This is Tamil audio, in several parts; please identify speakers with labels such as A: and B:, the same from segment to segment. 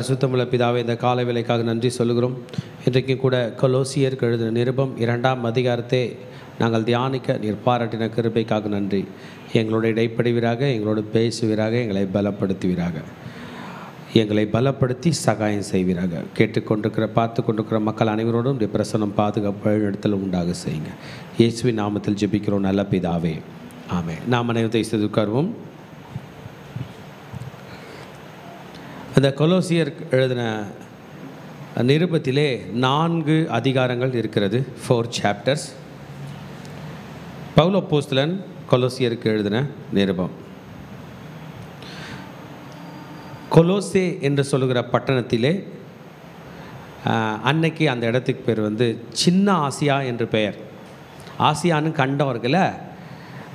A: பரிசுத்தமுள்ள பிதாவே, இந்த காலை வேளைக்காக நன்றி சொல்லுகிறோம். இன்றைக்கும் கூட கொலோசியருக்கு எழுதின நிருபம் 2ஆம் அதிகாரத்தை நாங்கள் தியானிக்க நீர் பாராட்டின கிருபைக்காக நன்றி. எங்களோட இடைப்படுவீராக, எங்களோடு பேசுவீராக, எங்களை பலப்படுத்துவீராக, எங்களை பலப்படுத்தி சகாயம் செய்வீராக. கேட்டுக்கொண்டிருக்கிற பார்த்து கொண்டிருக்கிற மக்கள் அனைவரோடும் இந்த பிரசனம் பாதுகாப்பு வழிநடத்தல் உண்டாக செய்யுங்க. இயேசுவின் நாமத்தில் ஜெபிக்கிறோம் நல்ல பிதாவே, ஆமென். நாம் அனைவரை செய்து உட்காருவோம். அந்த கொலோசியர் எழுதின நிருபத்திலே 4 அதிகாரங்கள் இருக்கிறது, 4 chapters. பவுல் அப்போஸ்தலன் கொலோசியருக்கு எழுதின நிருபம். கொலோசே என்று சொல்லுகிற பட்டணத்திலே அன்னைக்கு அந்த இடத்துக்கு பேர் சின்ன ஆசியா என்று பெயர். ஆசியான்னு கண்டம் இருக்குல்ல,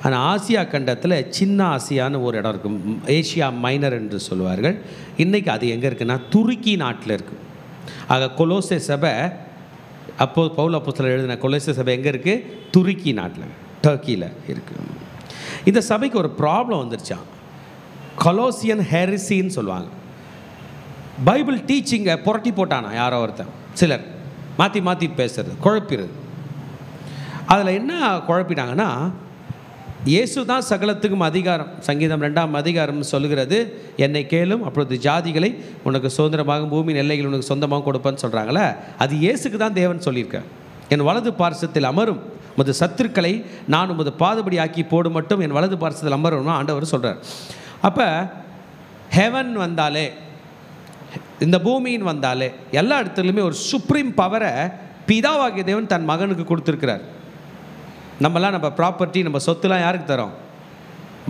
A: ஆனால் ஆசியா கண்டத்தில் சின்ன ஆசியான்னு ஒரு இடம் இருக்கும், ஏஷியா மைனர் என்று சொல்லுவார்கள். இன்றைக்கி அது எங்கே இருக்குன்னா துருக்கி நாட்டில் இருக்குது. ஆக கொலோசே சபை, பவுல் அப்போஸ்தலர் எழுதின கொலோசே சபை எங்கே இருக்குது? துருக்கி நாட்டில், டர்க்கியில் இருக்குது. இந்த சபைக்கு ஒரு ப்ராப்ளம் வந்துருச்சான், கொலோசியன் ஹெரிசின்னு சொல்லுவாங்க. பைபிள் டீச்சிங்கை புரட்டி போட்டானா யாரோ ஒருத்தன், சிலர் மாற்றி மாற்றி பேசுறது, குழப்பிடுறது. அதில் என்ன குழப்பிட்டாங்கன்னா, இயேசு தான் சகலத்துக்கும் அதிகாரம். சங்கீதம் 2ஆம் அதிகாரம் சொல்லுகிறது, என்னை கேளும் அப்பொழுது ஜாதிகளை உனக்கு சுதந்திரமாக பூமியின் எல்லைகள் உனக்கு சொந்தமாக கொடுப்பேன்னு சொல்கிறாங்களே, அது இயேசுக்கு தான் தேவன் சொல்லியிருக்கேன். என் வலது பார்சத்தில் அமரும் உமது சத்துருக்களை நான் உமது பாதபடி ஆக்கி போடு மட்டும் என் வலது பார்சத்தில் அமரும்னு ஆண்டவர் சொல்கிறார். அப்போ ஹெவன் வந்தாலே, இந்த பூமியின் வந்தாலே, எல்லா இடத்துலையுமே ஒரு சுப்ரீம் பவரை பிதாவாகிய தேவன் தன் மகனுக்கு கொடுத்துருக்கிறார். நம்மலாம் நம்ம ப்ராப்பர்ட்டி, நம்ம சொத்துலாம் யாருக்கு தரோம்?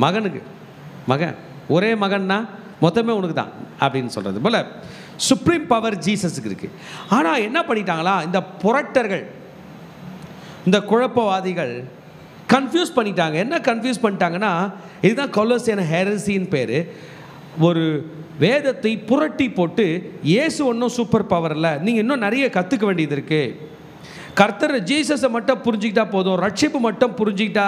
A: மகனுக்கு. மகன் ஒரே மகன்னா மொத்தமே உனக்கு தான் அப்படின்னு சொல்கிறது போல் சுப்ரீம் பவர் ஜீசஸுக்கு இருக்குது. ஆனால் என்ன பண்ணிட்டாங்களா, இந்த புரட்டர்கள், இந்த குழப்பவாதிகள் கன்ஃபியூஸ் பண்ணிட்டாங்க. என்ன கன்ஃபியூஸ் பண்ணிட்டாங்கன்னா, இதுதான் கொலோசியன் ஹெரசின்னு பேர். ஒரு வேதத்தை புரட்டி போட்டு இயேசு ஒன்றும் சூப்பர் பவர் இல்லை, நீங்கள் இன்னும் நிறைய கற்றுக்க வேண்டியது இருக்குது, கர்த்தர் ஜீசஸை மட்டும் புரிஞ்சுக்கிட்டா போதும், ரட்சிப்பு மட்டும் புரிஞ்சுக்கிட்டா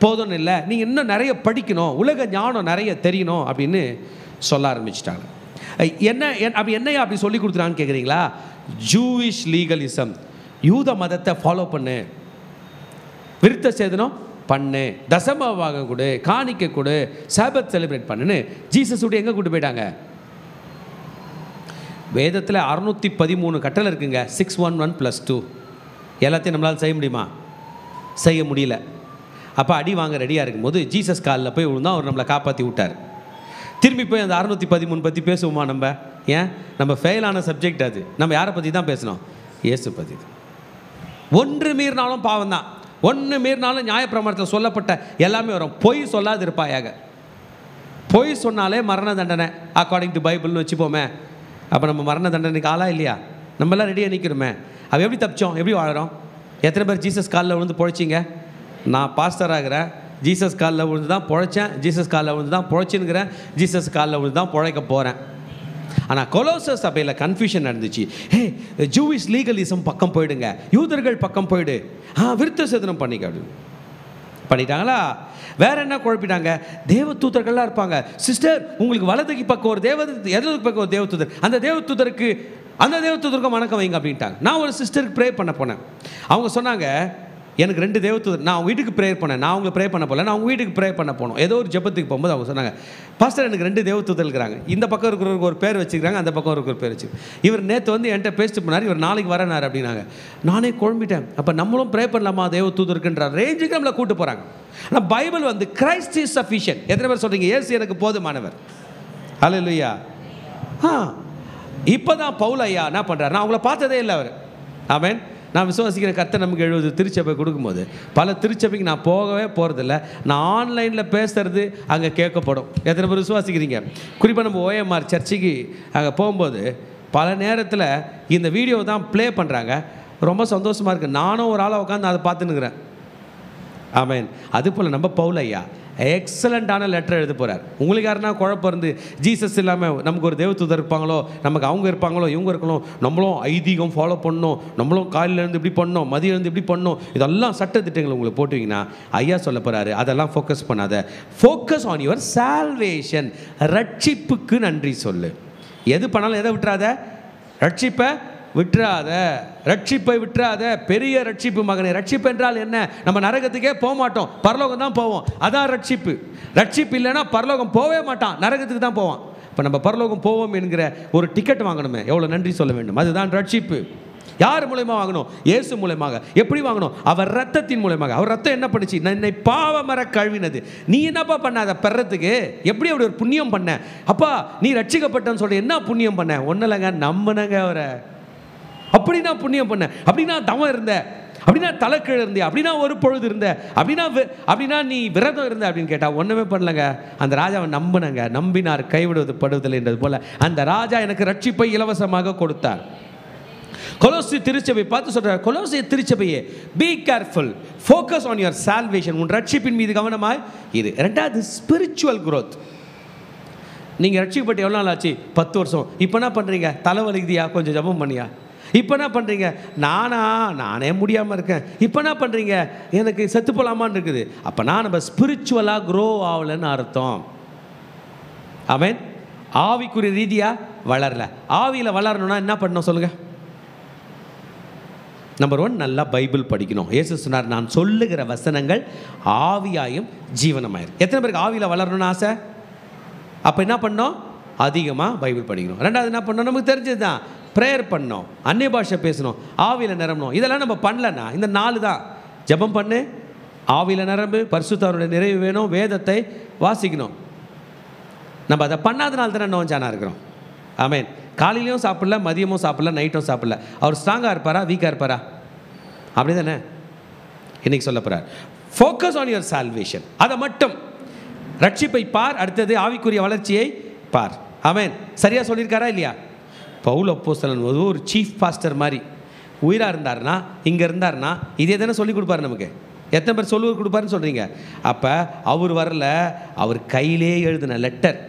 A: போதும்னு இல்லை, நீங்கள் இன்னும் நிறைய படிக்கணும், உலக ஞானம் நிறைய தெரியணும் அப்படின்னு சொல்ல ஆரம்பிச்சிட்டாங்க. அப்படி என்னையா அப்படி சொல்லி கொடுத்துறான்னு கேட்குறீங்களா? ஜூவிஷ் லீகலிசம், யூத மதத்தை ஃபாலோ பண்ணு, விருத்த சேதனம் பண்ணு, தசமபாகம் கொடு, காணிக்கை கொடு, சாபத் செலிப்ரேட் பண்ணுன்னு ஜீசஸுடைய எங்கே கூட்டு போயிட்டாங்க? வேதத்தில் 613 கட்டளை இருக்குங்க, 611 + 2. எல்லாத்தையும் நம்மளால் செய்ய முடியுமா? செய்ய முடியல. அப்போ அடி வாங்க ரெடியாக இருக்கும்போது ஜீசஸ் காலில் போய் விழுந்தா அவர் நம்மளை காப்பாற்றி விட்டார். திரும்பி போய் அந்த 613 பற்றி பேசுவோமா நம்ம? ஏன்? நம்ம ஃபெயிலான சப்ஜெக்ட் அது. நம்ம யாரை பற்றி தான் பேசணும்? இயேசு பற்றி. ஒன்று மீறினாலும் பாவம் தான், ஒன்று மீறினாலும் நியாயப்பிரமாணத்தில் சொல்லப்பட்ட எல்லாமே வரும். பொய் சொல்லாது இருப்பாயாக. பொய் சொன்னாலே மரண தண்டனை அக்கார்டிங் டு பைபிள்னு வச்சுப்போமே. அப்போ நம்ம மரண தண்டனைக்கு ஆளா இல்லையா? நம்மளாம் ரெடியாக நிற்கிறோமே. அவள் எப்படி தப்பிச்சோம், எப்படி வாழறோம்? எத்தனை பேர் ஜீசஸ் காலில் விழுந்து பொழைச்சிங்க? நான் பாஸ்டர் ஆகிறேன், ஜீசஸ் காலில் விழுந்து தான் பொழைச்சேன், ஜீசஸ் காலில் விழுந்து தான் பொழைச்சின்னுக்கிறேன், ஜீசஸ் காலில் விழுந்து தான் பொழைக்க போகிறேன். ஆனால் கொலோசஸ் சபையில் கன்ஃபியூஷன் நடந்துச்சு. ஹே, ஜூவிஷ் லீகலிசம் பக்கம் போயிடுங்க, யூதர்கள் பக்கம் போயிடு, விருத்த சேதனம் பண்ணிட்டாங்களா? வேற என்ன குழப்பிட்டாங்க? தேவ தூதர்கள்லாம் இருப்பாங்க. சிஸ்டர், உங்களுக்கு வலதுக்கு பக்கம் ஒரு இடதுக்கு பக்கம் ஒரு தேவதூதர், அந்த தேவதூதருக்கும் வணக்கம் வைங்க அப்படின்ட்டாங்க. நான் ஒரு சிஸ்டருக்கு ப்ரே பண்ண போனேன். அவங்க சொன்னாங்க, எனக்கு 2 தேவதூதர், நான் அவங்க வீட்டுக்கு ப்ரேயர் பண்ணேன். நான் அவங்களை ப்ரே பண்ண போகல, நான் அவங்க வீட்டுக்கு ப்ரே பண்ண போனோம். ஏதோ ஒரு ஜெபத்துக்கு போகும்போது அவங்க சொன்னாங்க, பாஸ்டர் எனக்கு 2 தேவதூதர் இருக்கிறாங்க, இந்த பக்கம் இருக்கிறவருக்கு ஒரு பேர் வச்சுக்கிறாங்க, அந்த பக்கம் இருக்கிற பேர் வச்சு, இவர் நேற்று என்கிட்ட பேசிட்டு போனார், இவர் நாளைக்கு வரனார் அப்படின்னாங்க. நானே குழம்பிட்டேன். அப்போ நம்மளும் ப்ரே பண்ணலாமா தேவதூதருக்குன்ற ரேஞ்சுக்கு நம்மளை கூட்டு போகிறாங்க. ஆனால் பைபிள் கிரைஸ்ட் இஸ் சஃபிஷியன்ட். எத்தனை பேர் சொல்கிறீங்க இயேசு எனக்கு போதுமானவர்? ஹல்லேலூயா. இப்போ தான் பவுல் ஐயா என்ன பண்ணுறாரு, நான் அவங்கள பார்த்ததே இல்லை அவர். ஆமென். நான் விசுவாசிக்கிற கர்த்தர் நமக்கு 70 திருச்சபை கொடுக்கும்போது பல திருச்சபைக்கு நான் போகவே போகிறதில்ல. நான் ஆன்லைனில் பேசுகிறது அங்கே கேட்கப்படும். எத்தனை பேர் விசுவாசிக்கிறீங்க? குறிப்பாக நம்ம OMR சர்ச்சுக்கு அங்கே போகும்போது பல நேரத்தில் இந்த வீடியோ தான் ப்ளே பண்ணுறாங்க. ரொம்ப சந்தோஷமாக இருக்குது. நானும் ஒரு ஆளை உட்காந்து அதை பார்த்துன்னுக்கிறேன். ஆமென். அதுபோல் நம்ம பவுல் ஐயா எக்ஸலண்ட்டான லெட்டர் எழுத போகிறார். உங்களுக்கு யாருன்னா குழப்பம் இருந்து ஜீசஸ் இல்லாமல் நமக்கு ஒரு தேவதூதர் இருப்பாங்களோ, நமக்கு அவங்க இருப்பாங்களோ, இவங்க இருக்கணும், நம்மளும் ஐதீகம் ஃபாலோ பண்ணணும், நம்மளும் காலையிலேருந்து இப்படி பண்ணணும், மதியிலேருந்து இப்படி பண்ணணும், இதெல்லாம் சட்டத்திட்டங்கள் உங்களுக்கு போட்டுவிங்கன்னா ஐயா சொல்ல போகிறாரு, அதெல்லாம் ஃபோக்கஸ் பண்ணாத, ஃபோக்கஸ் ஆன் யுவர் சால்வேஷன். ரட்சிப்புக்கு நன்றி சொல்லு. எது பண்ணாலும் எதை விட்டுறாத? ரட்சிப்பை விட்டுறாத, ரட்சிப்பை விட்டுறாத. பெரிய ரட்சிப்பு மகனே. ரட்சிப்பு என்றால் என்ன? நம்ம நரகத்துக்கே போக மாட்டோம், பரலோகம் தான் போவோம். அதான் ரட்சிப்பு. ரட்சிப்பு இல்லைன்னா பரலோகம் போகவே மாட்டான், நரகத்துக்கு தான் போவான். இப்போ நம்ம பரலோகம் போவோம் என்கிற ஒரு டிக்கெட் வாங்கணுமே, எவ்வளோ நன்றி சொல்ல வேண்டும். அதுதான் ரட்சிப்பு. யார் மூலமாக வாங்கணும்? இயேசு மூலமாக. எப்படி வாங்கணும்? அவர் ரத்தத்தின் மூலமாக. அவர் ரத்தம் என்ன பண்ணுச்சு? என்னை பாவமர கழுவினது. நீ என்னப்பா பண்ண அதை பெறத்துக்கு? எப்படி அப்படி ஒரு புண்ணியம் பண்ண? அப்பா நீ ரட்சிக்கப்பட்டன்னு சொல்ற, என்ன புண்ணியம் பண்ண? ஒன்றும் இல்லைங்க, நம்பினங்க அவரை. அப்படின்னா புண்ணியம் பண்ண, அப்படின்னா தவம் இருந்த, அப்படின்னா தலைக்கீழ இருந்தே, அப்படின்னா ஒரு பொழுது இருந்த, அப்படின்னா நீ விரதம் இருந்த அப்படின்னு கேட்டால் ஒன்றுமே பண்ணலங்க. அந்த ராஜாவை நம்பினங்க. நம்பினார் கைவிடுவது படுவதில்லை என்றது போல அந்த ராஜா எனக்கு ரட்சிப்பை இலவசமாக கொடுத்தார். கொலோசி திருச்சபை பார்த்து சொல்றார், கொலோசி திருச்சபையே, be careful, focus on your salvation. உன் ரட்சிப்பின் மீது கவனமாய் இரு. ரெண்டாவது ஸ்பிரிச்சுவல் growth. நீங்கள் ரட்சிக்கப்பட்டு எவ்வளோ நாள் ஆச்சு? 10 வருஷம். இப்போ என்ன பண்ணுறீங்க? தலைவலிக்குதியா? கொஞ்சம் ஜபம் பண்ணியா? இப்போ என்ன பண்ணுறீங்க? நானே முடியாமல் இருக்கேன். இப்போ என்ன பண்ணுறீங்க? எனக்கு செத்து போகலாமான்னு இருக்குது. அப்போனா நம்ம ஸ்பிரிச்சுவலாக க்ரோ ஆகலைன்னு அர்த்தம். ஆமென். ஆவிக்குரிய ரீதியாக வளரல. ஆவியில் வளரணும்னா என்ன பண்ணணும் சொல்லுங்கள்? நம்பர் 1, நல்லா பைபிள் படிக்கணும். இயேசு சொன்னார், நான் சொல்லுகிற வசனங்கள் ஆவியாயும் ஜீவனமாயிரும். எத்தனை பேருக்கு ஆவியில் வளரணும்னு ஆசை? அப்போ என்ன பண்ணோம்? அதிகமாக பைபிள் படிக்கணும். ரெண்டாவது என்ன பண்ணணும்? நமக்கு தெரிஞ்சது தான், ப்ரேயர் பண்ணணும், அந்நிய பாஷை பேசணும், ஆவியில் நிரம்பணும். இதெல்லாம் நம்ம பண்ணலன்னா இந்த 4 தான். ஜெபம் பண்ணு, ஆவியில் நிரம்பு, பரிசுத்தருடைய நிறைவு வேணும், வேதத்தை வாசிக்கணும். நம்ம அதை பண்ணாதனால தானே நோஞ்சானா இருக்கிறோம். ஆமென். காலையிலையும் சாப்பிடல, மதியமும் சாப்பிடல, நைட்டும் சாப்பிடல. அவர் ஸ்ட்ராங்காக இருப்பாரா, வீக்காக இருப்பாரா? அப்படி தானே இன்னைக்கு சொல்ல போகிறார். Focus on your salvation. அதை மட்டும், ரட்சிப்பை பார், அடுத்தது ஆவிக்குரிய வளர்ச்சியை பார். ஆமென். சரியாக சொல்லியிருக்காரா இல்லையா? பவுல் அப்போஸ்தலன் ஒரு சீஃப் பாஸ்டர் மாதிரி உயிராக இருந்தார்னா, இங்கே இருந்தார்னா இதே தானே சொல்லிக் கொடுப்பாரு நமக்கு. எத்தனை பேர் சொல்லுவது கொடுப்பாருன்னு சொல்கிறீங்க? அப்போ அவர் வரல, அவர் கையிலே எழுதின லெட்டர்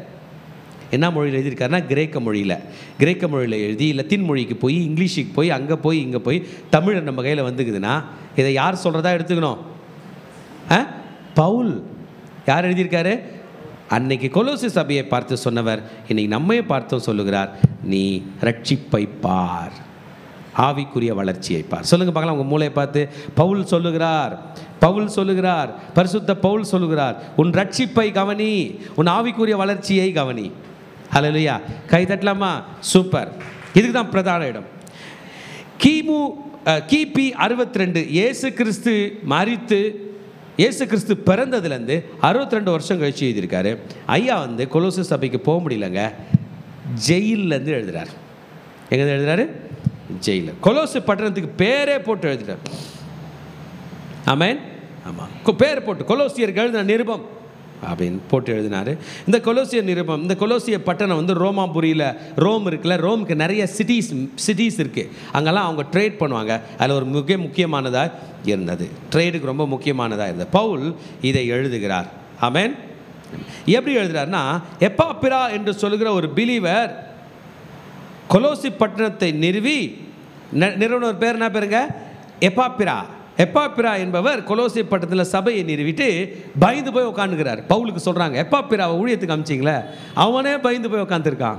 A: என்ன மொழியில் எழுதியிருக்காருன்னா கிரேக்க மொழியில் எழுதி லத்தீன் மொழிக்கு போய் இங்கிலீஷுக்கு போய் அங்கே போய் இங்கே போய் தமிழ் நம்ம கையில் வந்துக்குதுன்னா இதை யார் சொல்கிறதா எடுத்துக்கணும்? பவுல். யார் எழுதியிருக்காரு? அன்னைக்கு கொலோசி சபையை பார்த்து சொன்னவர் இன்னைக்கு நம்மையே பார்த்து சொல்லுகிறார், நீ ரட்சிப்பை பார், ஆவிக்குரிய வளர்ச்சியை பார். சொல்லுங்க பார்க்கலாம் உங்கள் மூளையை பார்த்து. பவுல் சொல்லுகிறார், பரிசுத்த பவுல் சொல்லுகிறார், உன் ரட்சிப்பை கவனி, உன் ஆவிக்குரிய வளர்ச்சியை கவனி. ஹல்லேலூயா. கை தட்டலாமா? சூப்பர். இதுக்கு தான் பிரதான இடம். கிபி 62 இயேசு கிறிஸ்து பிறந்ததுலேருந்து 62 வருஷம் கழிச்சு எழுதியிருக்காரு. ஐயா கொலோசி சபைக்கு போக முடியலங்க, ஜெயிலேருந்து எழுதுறாரு. எங்கே எழுதுறாரு? ஜெயிலில். கொலோசி பட்டணத்துக்கு பேரே போட்டு எழுதுறார். ஆமென். ஆமாம், பேர் போட்டு கொலோசியருக்கு எழுதின நிருபம் அப்படின்னு போட்டு எழுதினார். இந்த கொலோசிய நிருபம், இந்த கொலோசிய பட்டணம் ரோமாபுரியில், ரோம் இருக்குல்ல, ரோமுக்கு நிறைய சிட்டிஸ் இருக்குது. அங்கெல்லாம் அவங்க ட்ரேட் பண்ணுவாங்க. அதில் ஒரு முக்கியமானதாக இருந்தது, ட்ரேடுக்கு ரொம்ப முக்கியமானதாக இருந்தது. பவுல் இதை எழுதுகிறார். ஆமென். எப்படி எழுதுகிறார்னா, எப்பாப்பிரா என்று சொல்லுகிற ஒரு பிலீவர் கொலோசி பட்டணத்தை நிறுவனர் பேர் என்ன பேருங்க? எப்பாப்பிரா என்பவர் கொலோசி பட்டணத்தில் சபையை நிறுவிட்டு பயந்து போய் உட்காந்துக்கிறார். பவுலுக்கு சொல்கிறாங்க, எப்பாப்பிராவை ஊழியத்துக்கு அமிச்சிங்களே, அவனே பயந்து போய் உட்காந்துருக்கான்.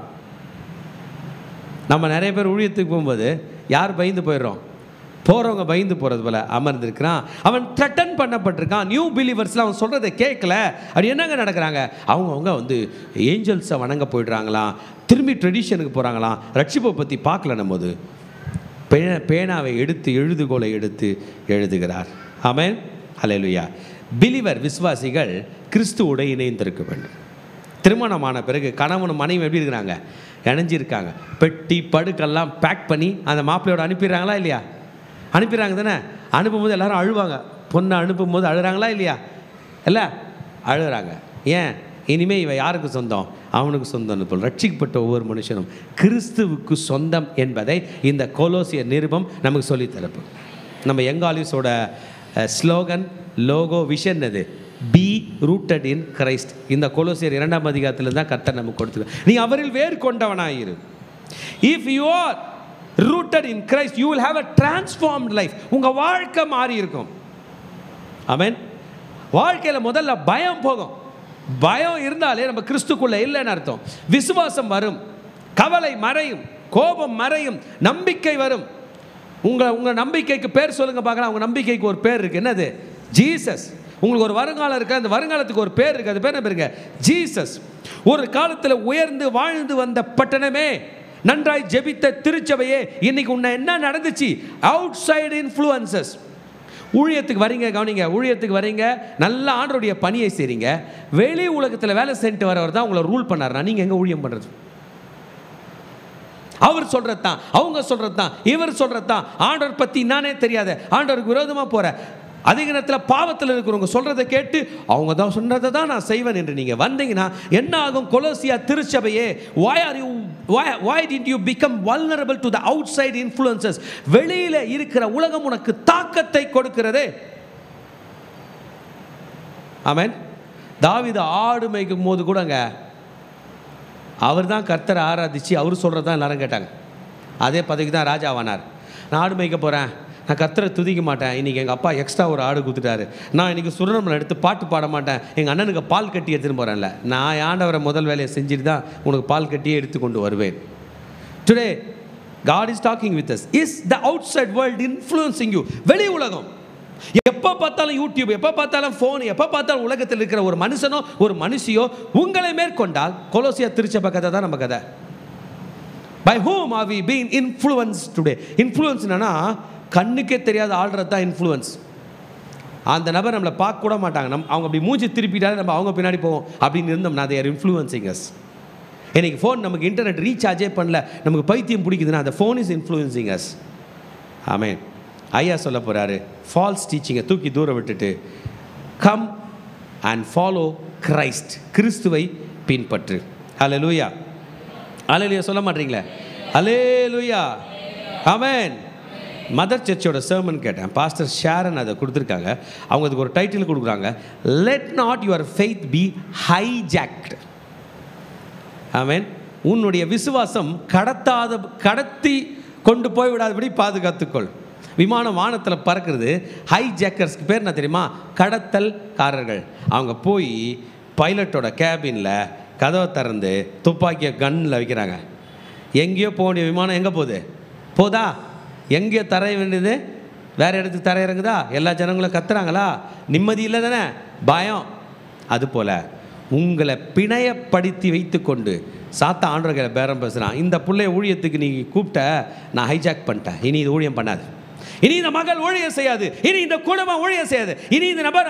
A: நம்ம நிறைய பேர் ஊழியத்துக்கு போகும்போது யார் பயந்து போயிடுறோம்? போகிறவங்க பயந்து போகிறது போல் அமர்ந்திருக்கிறான். அவன் த்ரெட்டன் பண்ணப்பட்டிருக்கான். நியூ பிலீவர்ஸ்லாம் அவன் சொல்கிறத கேட்கல. அப்படி என்னங்க நடக்கிறாங்க? அவங்க ஏஞ்சல்ஸை வணங்க போயிடுறாங்களாம், திரும்பி ட்ரெடிஷனுக்கு போகிறாங்களாம், ரட்சிப்பை பற்றி பார்க்கலன்னும் போது பேனாவை எடுத்து எழுதுகோலை எடுத்து எழுதுகிறார். ஆமென். ஹல்லேலூயா. பிலீவர் விசுவாசிகள் கிறிஸ்துவோடு இணைந்திருக்க வேண்டும். திருமணமான பிறகு கணவனும் மனைவி எப்படி இருக்கிறாங்க? இணைஞ்சிருக்காங்க. பெட்டி படுக்கெல்லாம் பேக் பண்ணி அந்த மாப்பிள்ளையோட அனுப்பிடுறாங்களா இல்லையா? அனுப்பிடுறாங்க தானே. அனுப்பும்போது எல்லாரும் அழுவாங்க. பொண்ணை அனுப்பும்போது அழுகிறாங்களா இல்லையா? இல்லை, அழுகிறாங்க. ஏன்? இனிமேல் இவன் யாருக்கு சொந்தம்? அவனுக்கு சொந்தம்னு போல் ரட்சிக்கப்பட்ட ஒவ்வொரு மனுஷனும் கிறிஸ்துவுக்கு சொந்தம் என்பதை இந்த கொலோசிய நிருபம் நமக்கு சொல்லித்தரப்பு. நம்ம எங்காலிஸோட ஸ்லோகன், லோகோ, விஷன் அது பி ரூட்டட் இன் கிரைஸ்ட். இந்த கொலோசியர் 2ஆம் அதிகாரத்தில் தான் கர்த்தர் நமக்கு கொடுத்துருக்க. நீ அவரில் வேறு கொண்டவனாயிரு. If you are rooted in Christ, you will have a transformed life. உங்க வாழ்க்கை மாறி இருக்கும். ஆமென். வாழ்க்கையில் முதல்ல பயம் போகும். பயம் இருந்தாலே நம்ம கிறிஸ்துக்குள்ள இல்லைன்னு அர்த்தம். விசுவாசம் வரும். கவலை மறையும், கோபம் மறையும், நம்பிக்கை வரும். உங்கள் நம்பிக்கைக்கு பேர் சொல்லுங்க பார்க்கலாம். உங்கள் நம்பிக்கைக்கு ஒரு பேர் இருக்குது. என்னது? ஜீசஸ். உங்களுக்கு ஒரு வருங்காலம் இருக்குது. அந்த வருங்காலத்துக்கு ஒரு பேர் இருக்குது. அது பேர் என்ன பேருங்க? ஜீசஸ். ஒரு காலத்தில் உயர்ந்து வாழ்ந்து வந்த பட்டணமே, நன்றாய் ஜெபித்த திருச்சபையே, இன்னைக்கு உன்னை என்ன நடந்துச்சு? Outside influences. ஊழியத்துக்கு வரீங்க, கவனிங்க, ஊழியத்துக்கு வரீங்க, நல்ல ஆண்டவருடைய பணியை செய்றீங்க, வெளி உலகத்தில் வேலை செஞ்சுட்டு வரவர் தான் உங்களை ரூல் பண்ணார்னா நீங்கள் எங்கே ஊழியம் பண்ணுறது? அவர் சொல்கிறது தான், அவங்க சொல்கிறது தான், இவர் சொல்கிறது தான், ஆண்டவர் பற்றி நானே தெரியாத, ஆண்டவருக்கு விரோதமாக போகிற, அதிக நேரத்தில் பாவத்தில் இருக்கிறவங்க சொல்கிறத கேட்டு அவங்க தான் சொன்னதை தான் நான் செய்வேன் என்று நீங்கள் வந்தீங்கன்னா என்ன ஆகும்? கொலோசியா திருச்சபையே, why did you become vulnerable to the outside influences? வெளியில் இருக்கிற உலகம் உனக்கு தாக்கத்தை கொடுக்கிறதே. ஆமென். தாவீது ஆடு மேய்க்கும் போது கூடங்க அவர் தான் கர்த்தரை ஆராதிச்சு அவர் சொல்கிறது தான் எல்லாரும் கேட்டாங்க. அதே பதவிக்கு தான் ராஜாவானார். நான் ஆடு மேய்க்க போகிறேன், நான் கர்த்தரை துதிக்க மாட்டேன், இன்றைக்கி எங்கள் அப்பா எக்ஸ்ட்ரா ஒரு ஆடு கொடுத்துட்டாரு, நான் இன்றைக்கி சுரணமலை எடுத்து பாட்டு பாட மாட்டேன், எங்கள் அண்ணனுக்கு பால் கட்டி எடுத்துன்னு போகிறேன்ல, நான் ஆண்டவரை முதல் வேலையை செஞ்சுட்டு தான் உனக்கு பால் கட்டியே எடுத்து கொண்டு வருவேன். Today God is talking with us. Is the outside world influencing you? வெளி உலகம் எப்போ பார்த்தாலும் யூடியூப், எப்போ பார்த்தாலும் ஃபோன், எப்போ பார்த்தாலும் உலகத்தில் இருக்கிற ஒரு மனுஷனோ ஒரு மனுஷியோ உங்களை மேற்கொண்டால், கொலோசியா திருச்சபை கதை தான் நம்ம கதை. By whom are we being influenced today? Influence என்னன்னா கண்ணுக்கே தெரியாத ஆள்றது தான் இன்ஃப்ளூயன்ஸ். அந்த நபர் நம்மளை பார்க்க கூட மாட்டாங்க, அவங்க அப்படி மூஞ்சி திருப்பிட்டாலே நம்ம அவங்க பின்னாடி போவோம் அப்படின்னு இருந்தோம்னா they are influencing us. இன்னைக்கு ஃபோன் நமக்கு இன்டர்நெட் ரீசார்ஜே பண்ணல, நமக்கு பைத்தியம் பிடிக்குதுன்னா அந்த ஃபோன் இஸ் இன்ஃப்ளூயன்சிங் us. ஆமென். ஐயா சொல்ல போகிறாரு, ஃபால்ஸ் டீச்சிங்கை தூக்கி தூரம் விட்டுட்டு கம் அண்ட் ஃபாலோ கிரைஸ்ட், கிறிஸ்துவை பின்பற்று. ஹல்லேலூயா. ஹல்லேலூயா சொல்ல மாட்டீங்களே? ஹல்லேலூயா. ஆமென். மதர் சர்ச்சோட சர்மன் கேட்டேன், பாஸ்டர் ஷாரன் அதை கொடுத்துருக்காங்க. அவங்க அதுக்கு ஒரு டைட்டில் கொடுக்குறாங்க, let not your faith be hijacked. Amen. உன்னுடைய விசுவாசம் கடத்தி கொண்டு போய் விடாதபடி பாதுகாத்துக்கொள். விமானம் வானத்தில் பறக்கிறது, ஹைஜாக்கர்ஸ்க்கு பேர் என்ன தெரியுமா? கடத்தல்காரர்கள். அவங்க போய் பைலட்டோட கேபினில் கதவை திறந்து துப்பாக்கியை கன்னில் வைக்கிறாங்க. எங்கேயோ போக வேண்டிய விமானம் எங்கே போதா? எங்கேயோ தரைய வேண்டியது வேறு இடத்துக்கு தர இறங்குதா? எல்லா ஜனங்களும் கத்துறாங்களா? நிம்மதி இல்லை தானே? பயம். அதுபோல் உங்களை பிணையப்படுத்தி வைத்து கொண்டு சாத்தா ஆண்டவர்களை பேரம் பேசுகிறான். இந்த பிள்ளைய ஊழியத்துக்கு நீ கூப்பிட்ட, நான் ஹைஜாக் பண்ணிட்டேன், இனி இது ஊழியம் பண்ணாது, இனி இந்த மகள் ஊழியம் செய்யாது, இனி இந்த குடும்பம் ஊழியம் செய்யாது, இனி இந்த நபர்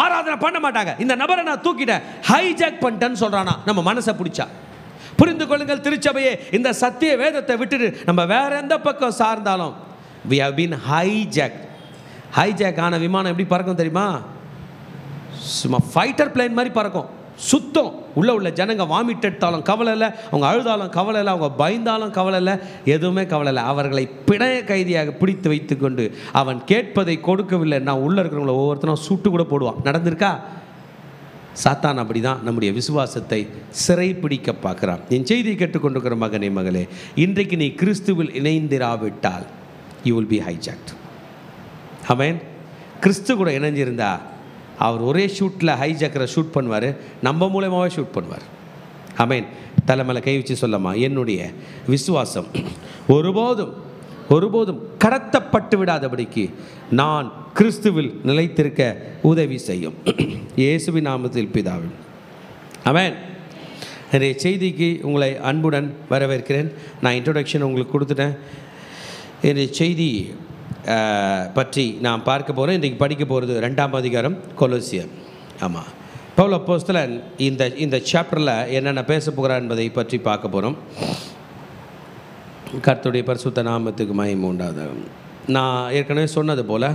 A: ஆராதனை பண்ண மாட்டாங்க, இந்த நபரை நான் தூக்கிட்டேன், ஹைஜாக் பண்ணிட்டேன்னு சொல்கிறானா. நம்ம மனசை பிடிச்சா புரிந்து கொள்ளுங்கள் திருச்சபையே, இந்த சத்திய வேதத்தை விட்டுட்டு நம்ம வேற எந்த பக்கம் சார்ந்தாலும் we have been hijacked. Hijack ஆன விமானம் எப்படி பறக்கும் தெரியுமா? சும்மா ஃபைட்டர் பிளேன் மாதிரி பறக்கும், சுத்தம். உள்ள ஜனங்க வாமிட் எடுத்தாலும் கவலை இல்லை, அவங்க அழுதாலும் கவலை இல்லை, அவங்க பயந்தாலும் கவலை இல்லை, எதுவுமே கவலை இல்லை. அவர்களை பிணைய கைதியாக பிடித்து வைத்து கொண்டு அவன் கேட்பதை கொடுக்கவில்லை, நான் உள்ளே இருக்கிறவங்கள ஒவ்வொருத்தரும் சுட்டு கூட போடுவான். நடந்திருக்கா? சாத்தான் அப்படி தான் நம்முடைய விசுவாசத்தை சிறைப்பிடிக்க பார்க்குறான். என் செய்தியை கேட்டுக்கொண்டிருக்கிற மகனே மகளே, இன்றைக்கு நீ கிறிஸ்துவில் இணைந்திராவிட்டால் யூ வில் பி ஹைஜாக்ட். ஆமென். கிறிஸ்து கூட இணைஞ்சிருந்தா அவர் ஒரே ஷூட்டில் ஹைஜாக்கரை ஷூட் பண்ணுவார், நம்ம மூலமாகவே ஷூட் பண்ணுவார். ஆமென். தலைமையில கை வச்சு சொல்லமா, என்னுடைய விசுவாசம் ஒருபோதும் கடத்தப்பட்டு விடாதபடிக்கு நான் கிறிஸ்துவில் நிலைத்திருக்க உதவி செய்யும். இயேசுவின் நாமத்தில் பிதாவே. ஆமென். என்னுடைய செய்திக்கு உங்களை அன்புடன் வரவேற்கிறேன். நான் இன்ட்ரோடக்ஷன் உங்களுக்கு கொடுத்துட்டேன். என்னுடைய செய்தி பற்றி நான் பார்க்க போகிறேன். இன்றைக்கு படிக்க போகிறது 2ஆம் அதிகாரம் கொலோசியர். ஆமாம், பவுல் அப்போஸ்தலன் இந்த சாப்டரில் என்னென்ன பேச போகிறார் என்பதை பற்றி பார்க்க போகிறோம். கர்த்தருடைய பரிசுத்த நாமத்துக்கு மகிமை உண்டாது. நான் ஏற்கனவே சொன்னது போல்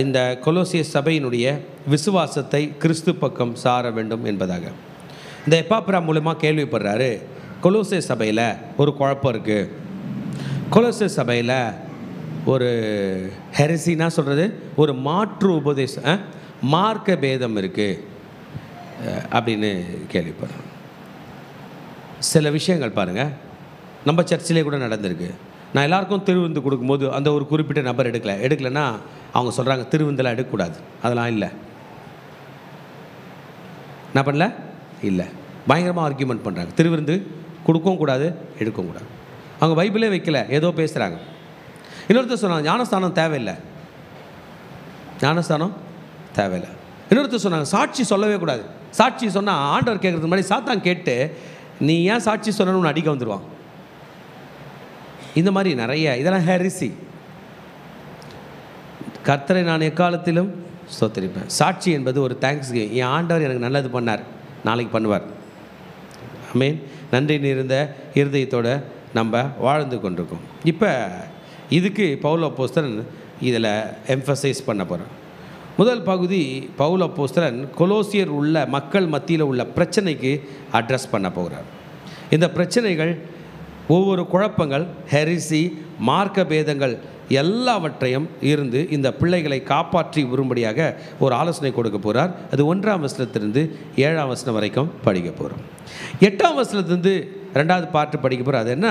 A: இந்த கொலோசிய சபையினுடைய விசுவாசத்தை கிறிஸ்து பக்கம் சார வேண்டும் என்பதாக இந்த எப்பாப்ரா மூலமாக கேள்விப்படுறாரு. கொலோசிய சபையில் ஒரு குழப்பம் இருக்குது, கொலோசிய சபையில் ஒரு ஹெரசினா சொல்கிறது ஒரு மாற்று உபதேசம், மார்க்க பேதம் இருக்குது அப்படின்னு கேள்விப்படுறோம். சில விஷயங்கள் பாருங்கள், நம்ம சர்ச்சிலே கூட நடந்திருக்கு. நான் எல்லாருக்கும் திருவிருந்து கொடுக்கும்போது அந்த ஒரு குறிப்பிட்ட நபர் எடுக்கலைன்னா அவங்க சொல்கிறாங்க திருவிருந்தெல்லாம் எடுக்கக்கூடாது. அதெல்லாம் இல்லை, என்ன பண்ணல இல்லை, பயங்கரமாக ஆர்கியூமெண்ட் பண்ணுறாங்க. திருவிருந்து கொடுக்கவும் கூடாது, எடுக்கவும் கூடாது. அவங்க பைபிளே வைக்கல, ஏதோ பேசுகிறாங்க. இன்னொருத்தர் சொன்னாங்க ஞானஸ்தானம் தேவையில்லை, ஞானஸ்தானம் தேவையில்லை. இன்னொருத்தர் சொன்னாங்க சாட்சி சொல்லவே கூடாது, சாட்சி சொன்னால் ஆண்டவர் கேட்குறதுக்கு முன்னாடி சாத்தான் கேட்டு நீ ஏன் சாட்சி சொல்லணும்னு அடிக்க வந்துடுவான். இந்த மாதிரி நிறைய இதெல்லாம் ஹெரிசி. கர்த்தரை நான் எக்காலத்திலும் ஸ்தோத்திரிப்பேன். சாட்சி என்பது ஒரு தேங்க்ஸ் கிவிங். என் ஆண்டவர் எனக்கு நல்லது பண்ணார், நாளைக்கு பண்ணுவார். ஆமென். நன்றி நிறைந்த இருதயத்தோடு நம்ம வாழ்ந்து கொண்டிருக்கோம். இப்போ இதுக்கு பவுல் அப்போஸ்தலன் இதில் எம்ஃபசைஸ் பண்ண போகிறேன். முதல் பகுதி பவுல் அப்போஸ்தலன் கொலோசியர் உள்ள மக்கள் மத்தியில் உள்ள பிரச்சனைக்கு அட்ரஸ் பண்ண போகிறார். இந்த பிரச்சனைகள் ஒவ்வொரு குழப்பங்கள், ஹெரிசி, மார்க்க பேதங்கள் எல்லாவற்றையும் இருந்து இந்த பிள்ளைகளை காப்பாற்றி வரும்படியாக ஒரு ஆலோசனை கொடுக்க போகிறார். அது 1ஆம் வசனத்திலிருந்து 7ஆம் வசனம் வரைக்கும் படிக்க போகிறோம். 8ஆம் வசனத்திலிருந்து 2வது பாட்டு படிக்க போகிறோம். அது என்ன,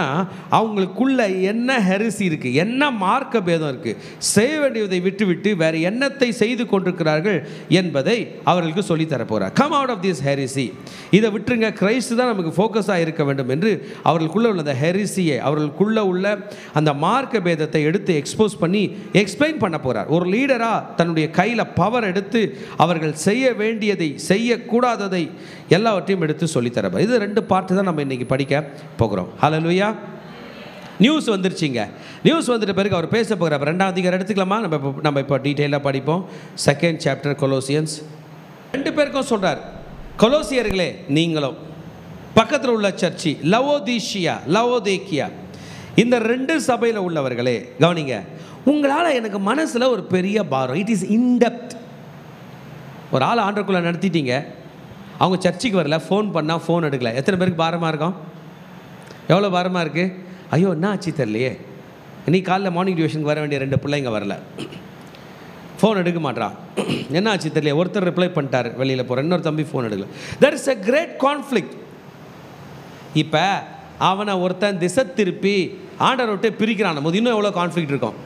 A: அவங்களுக்குள்ள என்ன ஹெரிசி இருக்குது, என்ன மார்க்க பேதம் இருக்குது, செய்ய வேண்டியதை விட்டு விட்டு வேறு என்னத்தை செய்து கொண்டிருக்கிறார்கள் என்பதை அவர்களுக்கு சொல்லித்தர போகிறார். கம் அவுட் ஆஃப் திஸ் ஹெரிசி, இதை விட்டுருங்க, கிரைஸ்து தான் நமக்கு ஃபோக்கஸாக இருக்க வேண்டும் என்று அவர்களுக்குள்ளே உள்ள அந்த ஹெரிசியை, அவர்களுக்குள்ளே உள்ள அந்த மார்க்க பேதத்தை எடுத்து எக்ஸ்போஸ் பண்ணி எக்ஸ்பிளைன் பண்ண போகிறார். ஒரு லீடராக தன்னுடைய கையில் பவர் எடுத்து அவர்கள் செய்ய வேண்டியதை, செய்யக்கூடாததை எல்லாவற்றையும் எடுத்து சொல்லித்தரப்பார். இது 2 பார்ட்டு தான் நம்ம இன்றைக்கி படிக்க போகிறோம். ஹல்லேலூயா. நியூஸ் வந்துருச்சிங்க. நியூஸ் வந்துட்ட பிறகு அவர் பேச போகிறார். 2ஆம் அதிகாரம் எடுத்துக்கலாமா? நம்ம இப்போ டீட்டெயிலாக படிப்போம். 2nd chapter Colossians. 2 பேருக்கும் சொல்கிறார், கொலோசியர்களே நீங்களும், பக்கத்தில் உள்ள சர்ச்சி லவோதேக்கியா, இந்த 2 சபையில் உள்ளவர்களே கவனிங்க, உங்களால் எனக்கு மனசில் ஒரு பெரிய பாரம். It is in-depth. ஒரு ஆள் ஆண்டவருக்குள்ளே நடத்திட்டீங்க, அவங்க சர்ச்சுக்கு வரல, ஃபோன் பண்ணால் ஃபோன் எடுக்கல. எத்தனை பேருக்கு பாரமாக இருக்கும்? எவ்வளோ பாரமாக இருக்குது? ஐயோ என்ன ஆச்சு தெரியலையே, இன்னைக்கு காலைல மார்னிங் டியூஷனுக்கு வர வேண்டிய 2 பிள்ளைங்க வரல, ஃபோன் எடுக்க மாட்டான், என்ன ஆச்சு தெரியல. ஒருத்தர் ரிப்ளை பண்ணிட்டார் வெளியில் போகிற, இன்னொரு தம்பி ஃபோன் எடுக்கல. That is a great conflict. இப்போ அவனை ஒருத்தன் திசை திருப்பி ஆண்டவரை விட்டு பிரிக்கிறான் போது இன்னும் எவ்வளோ கான்ஃப்ளிக்ட் இருக்கும்,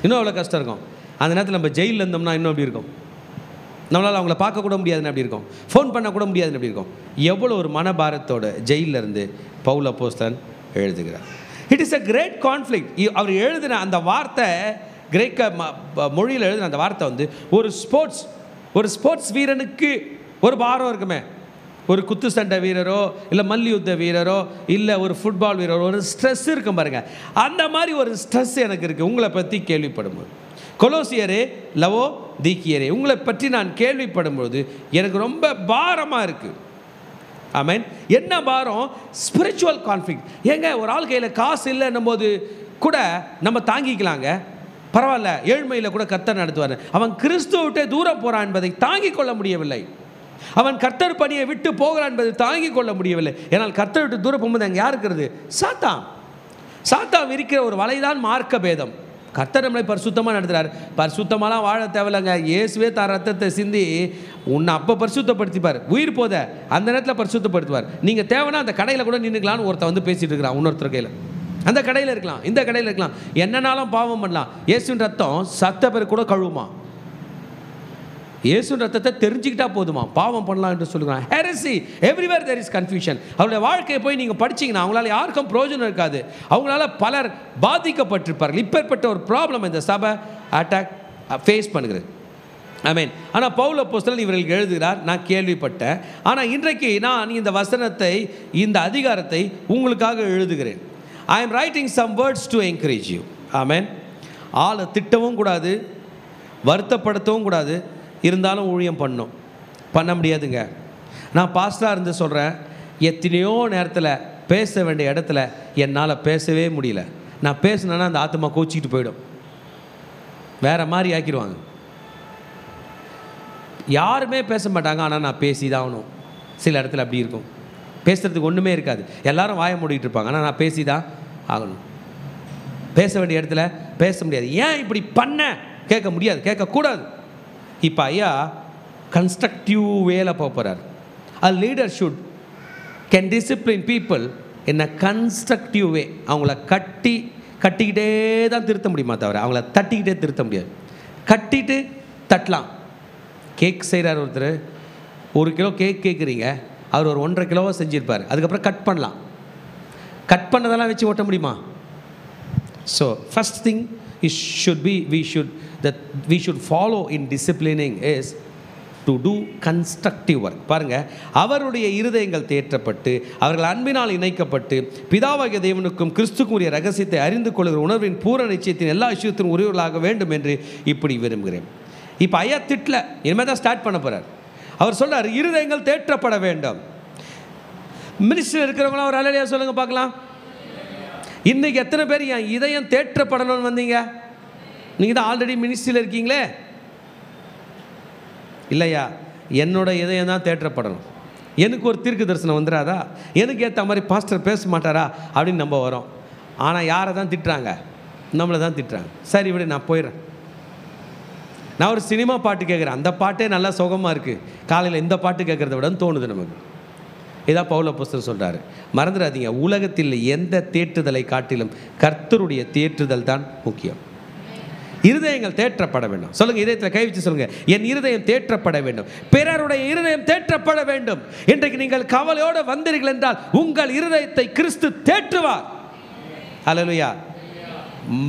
A: இன்னும் எவ்வளோ கஷ்டம் இருக்கும். அந்த நேரத்தில் நம்ம ஜெயிலில் இருந்தோம்னா இன்னும் எப்படி இருக்கும்? நம்மளால் அவங்கள பார்க்கக்கூட முடியாதுன்னு எப்படி இருக்கும்? ஃபோன் பண்ணக்கூட முடியாதுன்னு எப்படி இருக்கும்? எவ்வளோ ஒரு மனபாரத்தோட ஜெயிலில் இருந்து பவுல் அப்போஸ்தலன் எழுதுகிறார். It is a great conflict. அவர் எழுதின அந்த வார்த்தை, கிரேக்க மொழியில் எழுதின அந்த வார்த்தை வந்து ஒரு ஸ்போர்ட்ஸ் வீரனுக்கு ஒரு பாரம் இருக்குமே. ஒரு குத்து சண்டை வீரரோ இல்லை மல்யுத்த வீரரோ இல்லை ஒரு ஃபுட்பால் வீரரோ ஒரு ஸ்ட்ரெஸ் இருக்கும் பாருங்கள், அந்த மாதிரி ஒரு ஸ்ட்ரெஸ் எனக்கு இருக்குது உங்களை பற்றி கேள்விப்படும்போது. கொலோசியரே லவோதீக்கியரே, உங்களை பற்றி நான் கேள்விப்படும்போது எனக்கு ரொம்ப பாரமாக இருக்குது. ஆமென். என்ன பாரம்? Spiritual conflict. ஏங்க ஒரு ஆள் கையில் காசு இல்லைன்னும் போது கூட நம்ம தாங்கிக்கலாங்க, பரவாயில்ல, ஏழ்மையில் கூட கர்த்தர் நடத்துவார். அவன் கிறிஸ்துவை விட்டு தூரம் போகிறான் என்பதை தாங்கிக் கொள்ள முடியவில்லை. அவன் கர்த்தர் பணியை விட்டு போகிறான் என்பதை தாங்கிக் கொள்ள முடியவில்லை. ஏன்னால் கர்த்தர் விட்டு தூரம் போகும்போது அங்கே யார் இருக்கிறது? சாத்தான் இருக்கிற ஒரு வலைதான் மார்க்க பேதம். கர்த்தர் நம்மளை பரிசுத்தமாக நடத்துகிறார். பரிசுத்தமாலாம் வாழ தேவையில்லைங்க. இயேசுவே தான் ரத்தத்தை சிந்தி உன்னை அப்போ பரிசுத்தப்படுத்திப்பார். உயிர் போத அந்த நேரத்தில் பரிசுத்தப்படுத்துவார். நீங்கள் தேவைன்னா அந்த கடையில் கூட நின்றுக்கலான்னு ஒருத்தர் வந்து பேசிகிட்டு இருக்கிறான் இன்னொருத்தர் கையில். அந்த கடையில் இருக்கலாம், இந்த கடையில் இருக்கலாம், என்னன்னாலும் பாவம் பண்ணலாம். இயேசுவின் ரத்தம் சத்த பேர் கூட கழுவுமா? இயேசுவின் ரத்தத்தை தெரிஞ்சுக்கிட்டா போதுமா? பாவம் பண்ணலாம் என்று சொல்லுகிறான். Heresy everywhere there is confusion. அவருடைய வாழ்க்கையை போய் நீங்கள் படிச்சிங்கன்னா அவங்களால யாருக்கும் பிரயோஜனம் இருக்காது. அவங்களால பலர் பாதிக்கப்பட்டிருப்பார்கள். இப்பேற்பட்ட ஒரு ப்ராப்ளம் இந்த சபை அட்டாக் ஃபேஸ் பண்ணுகிறது. ஆமென். ஆனால் பவுல் அப்போஸ்தலன் இவர்களுக்கு எழுதுகிறார், நான் கேள்விப்பட்டேன், ஆனால் இன்றைக்கு நான் இந்த வசனத்தை, இந்த அதிகாரத்தை உங்களுக்காக எழுதுகிறேன். I am writing some words to encourage you. Amen. ஆளை திட்டவும் கூடாது, வருத்தப்படுத்தவும் கூடாது, இருந்தாலும் ஊழியம் பண்ண முடியாதுங்க. நான் பாஸ்டராக இருந்து சொல்கிறேன், எத்தனையோ நேரத்தில் பேச வேண்டிய இடத்துல என்னால் பேசவே முடியல. நான் பேசினேன்னா அந்த ஆத்மா கோச்சிக்கிட்டு போயிடும், வேறு மாதிரி ஆக்கிடுவாங்க. யாருமே பேச மாட்டாங்க, ஆனால் நான் பேசி தான் ஆகணும். சில இடத்துல அப்படி இருக்கும், பேசுகிறதுக்கு ஒன்றுமே இருக்காது, எல்லாரும் வாயை மூடிட்டு இருப்பாங்க, ஆனால் நான் பேசி தான் ஆகணும். பேச வேண்டிய இடத்துல பேச முடியாது. ஏன் இப்படி பண்ண கேட்க முடியாது, கேட்கக்கூடாது. இப்போ ஐயா கன்ஸ்ட்ரக்டிவ் வேல போகிறார். A leader should can discipline people in a constructive way. அவங்கள கட்டிக்கிட்டே தான் திருத்த முடியுமா தவிர அவங்கள தட்டிக்கிட்டே திருத்த முடியாது. கட்டிட்டு தட்டலாம். கேக் செய்கிறார் ஒருத்தர், 1 கிலோ கேக் கேட்குறீங்க, அவர் ஒரு 1.5 கிலோவாக செஞ்சுருப்பார், அதுக்கப்புறம் கட் பண்ணலாம். கட் பண்ணதெல்லாம் வச்சு ஓட்ட முடியுமா? So first thing is should be we should follow in disciplining is to do constructive work. பாருங்கள், அவருடைய இருதயங்கள் தேற்றப்பட்டு அவர்கள் அன்பினால் இணைக்கப்பட்டு பிதாவாகிய தேவனுக்கும் கிறிஸ்துக்கும் உரிய ரகசியத்தை அறிந்து கொள்கிற உணர்வின் பூரண நிச்சயத்தின் எல்லா விஷயத்திலும் உரியவர்களாக வேண்டும் என்று இப்படி விரும்புகிறேன். இப்போ ஐயா திட்டில் இனிமேல் தான் ஸ்டார்ட் பண்ண போகிறார். அவர் சொல்கிறார், இருதயங்கள் தேற்றப்பட வேண்டும். மினிஸ்டர் இருக்கிறவங்களாம் ஒரு அலையா சொல்லுங்கள் பார்க்கலாம். இன்றைக்கி எத்தனை பேர் என் இதயம் தேற்றப்படணும்னு வந்தீங்க? நீங்கள் தான் ஆல்ரெடி மினிஸ்ட்ரியில் இருக்கீங்களே. இல்லையா, என்னோட இதயம் தான் தேற்றப்படணும். எனக்கு ஒரு தீர்க்க தரிசனம் வந்துடாதா, எனக்கு ஏற்ற மாதிரி பாஸ்டர் பேச மாட்டாரா அப்படின்னு நம்ம வரோம். ஆனால் யாரை தான் திட்டுறாங்க? நம்மளை தான் திட்டுறாங்க. சரி இப்படி நான் போயிடுறேன். நான் ஒரு சினிமா பாட்டு கேட்குறேன், அந்த பாட்டே நல்லா சுகமாக இருக்குது, காலையில் இந்த பாட்டு கேட்குறத விடன்னு தோணுது நமக்கு. இதான் பவுல் அப்போஸ்தலர் சொல்கிறாரு. மறந்துடாதீங்க, உலகத்தில் எந்த தேற்றுதலை காட்டிலும் கர்த்தருடைய தேற்றுதல் தான் முக்கியம். இருதயங்கள் தேற்றப்பட வேண்டும். சொல்லுங்க, இதயத்தில் கை வச்சு சொல்லுங்க, என் இருதயம் தேற்றப்பட வேண்டும். பிறருடைய இருதயம் தேற்றப்பட வேண்டும். இன்றைக்கு நீங்கள் கவலையோடு வந்தீர்கள் என்றால் உங்கள் இருதயத்தை கிறிஸ்து தேற்றுவார். அல்லேலூயா.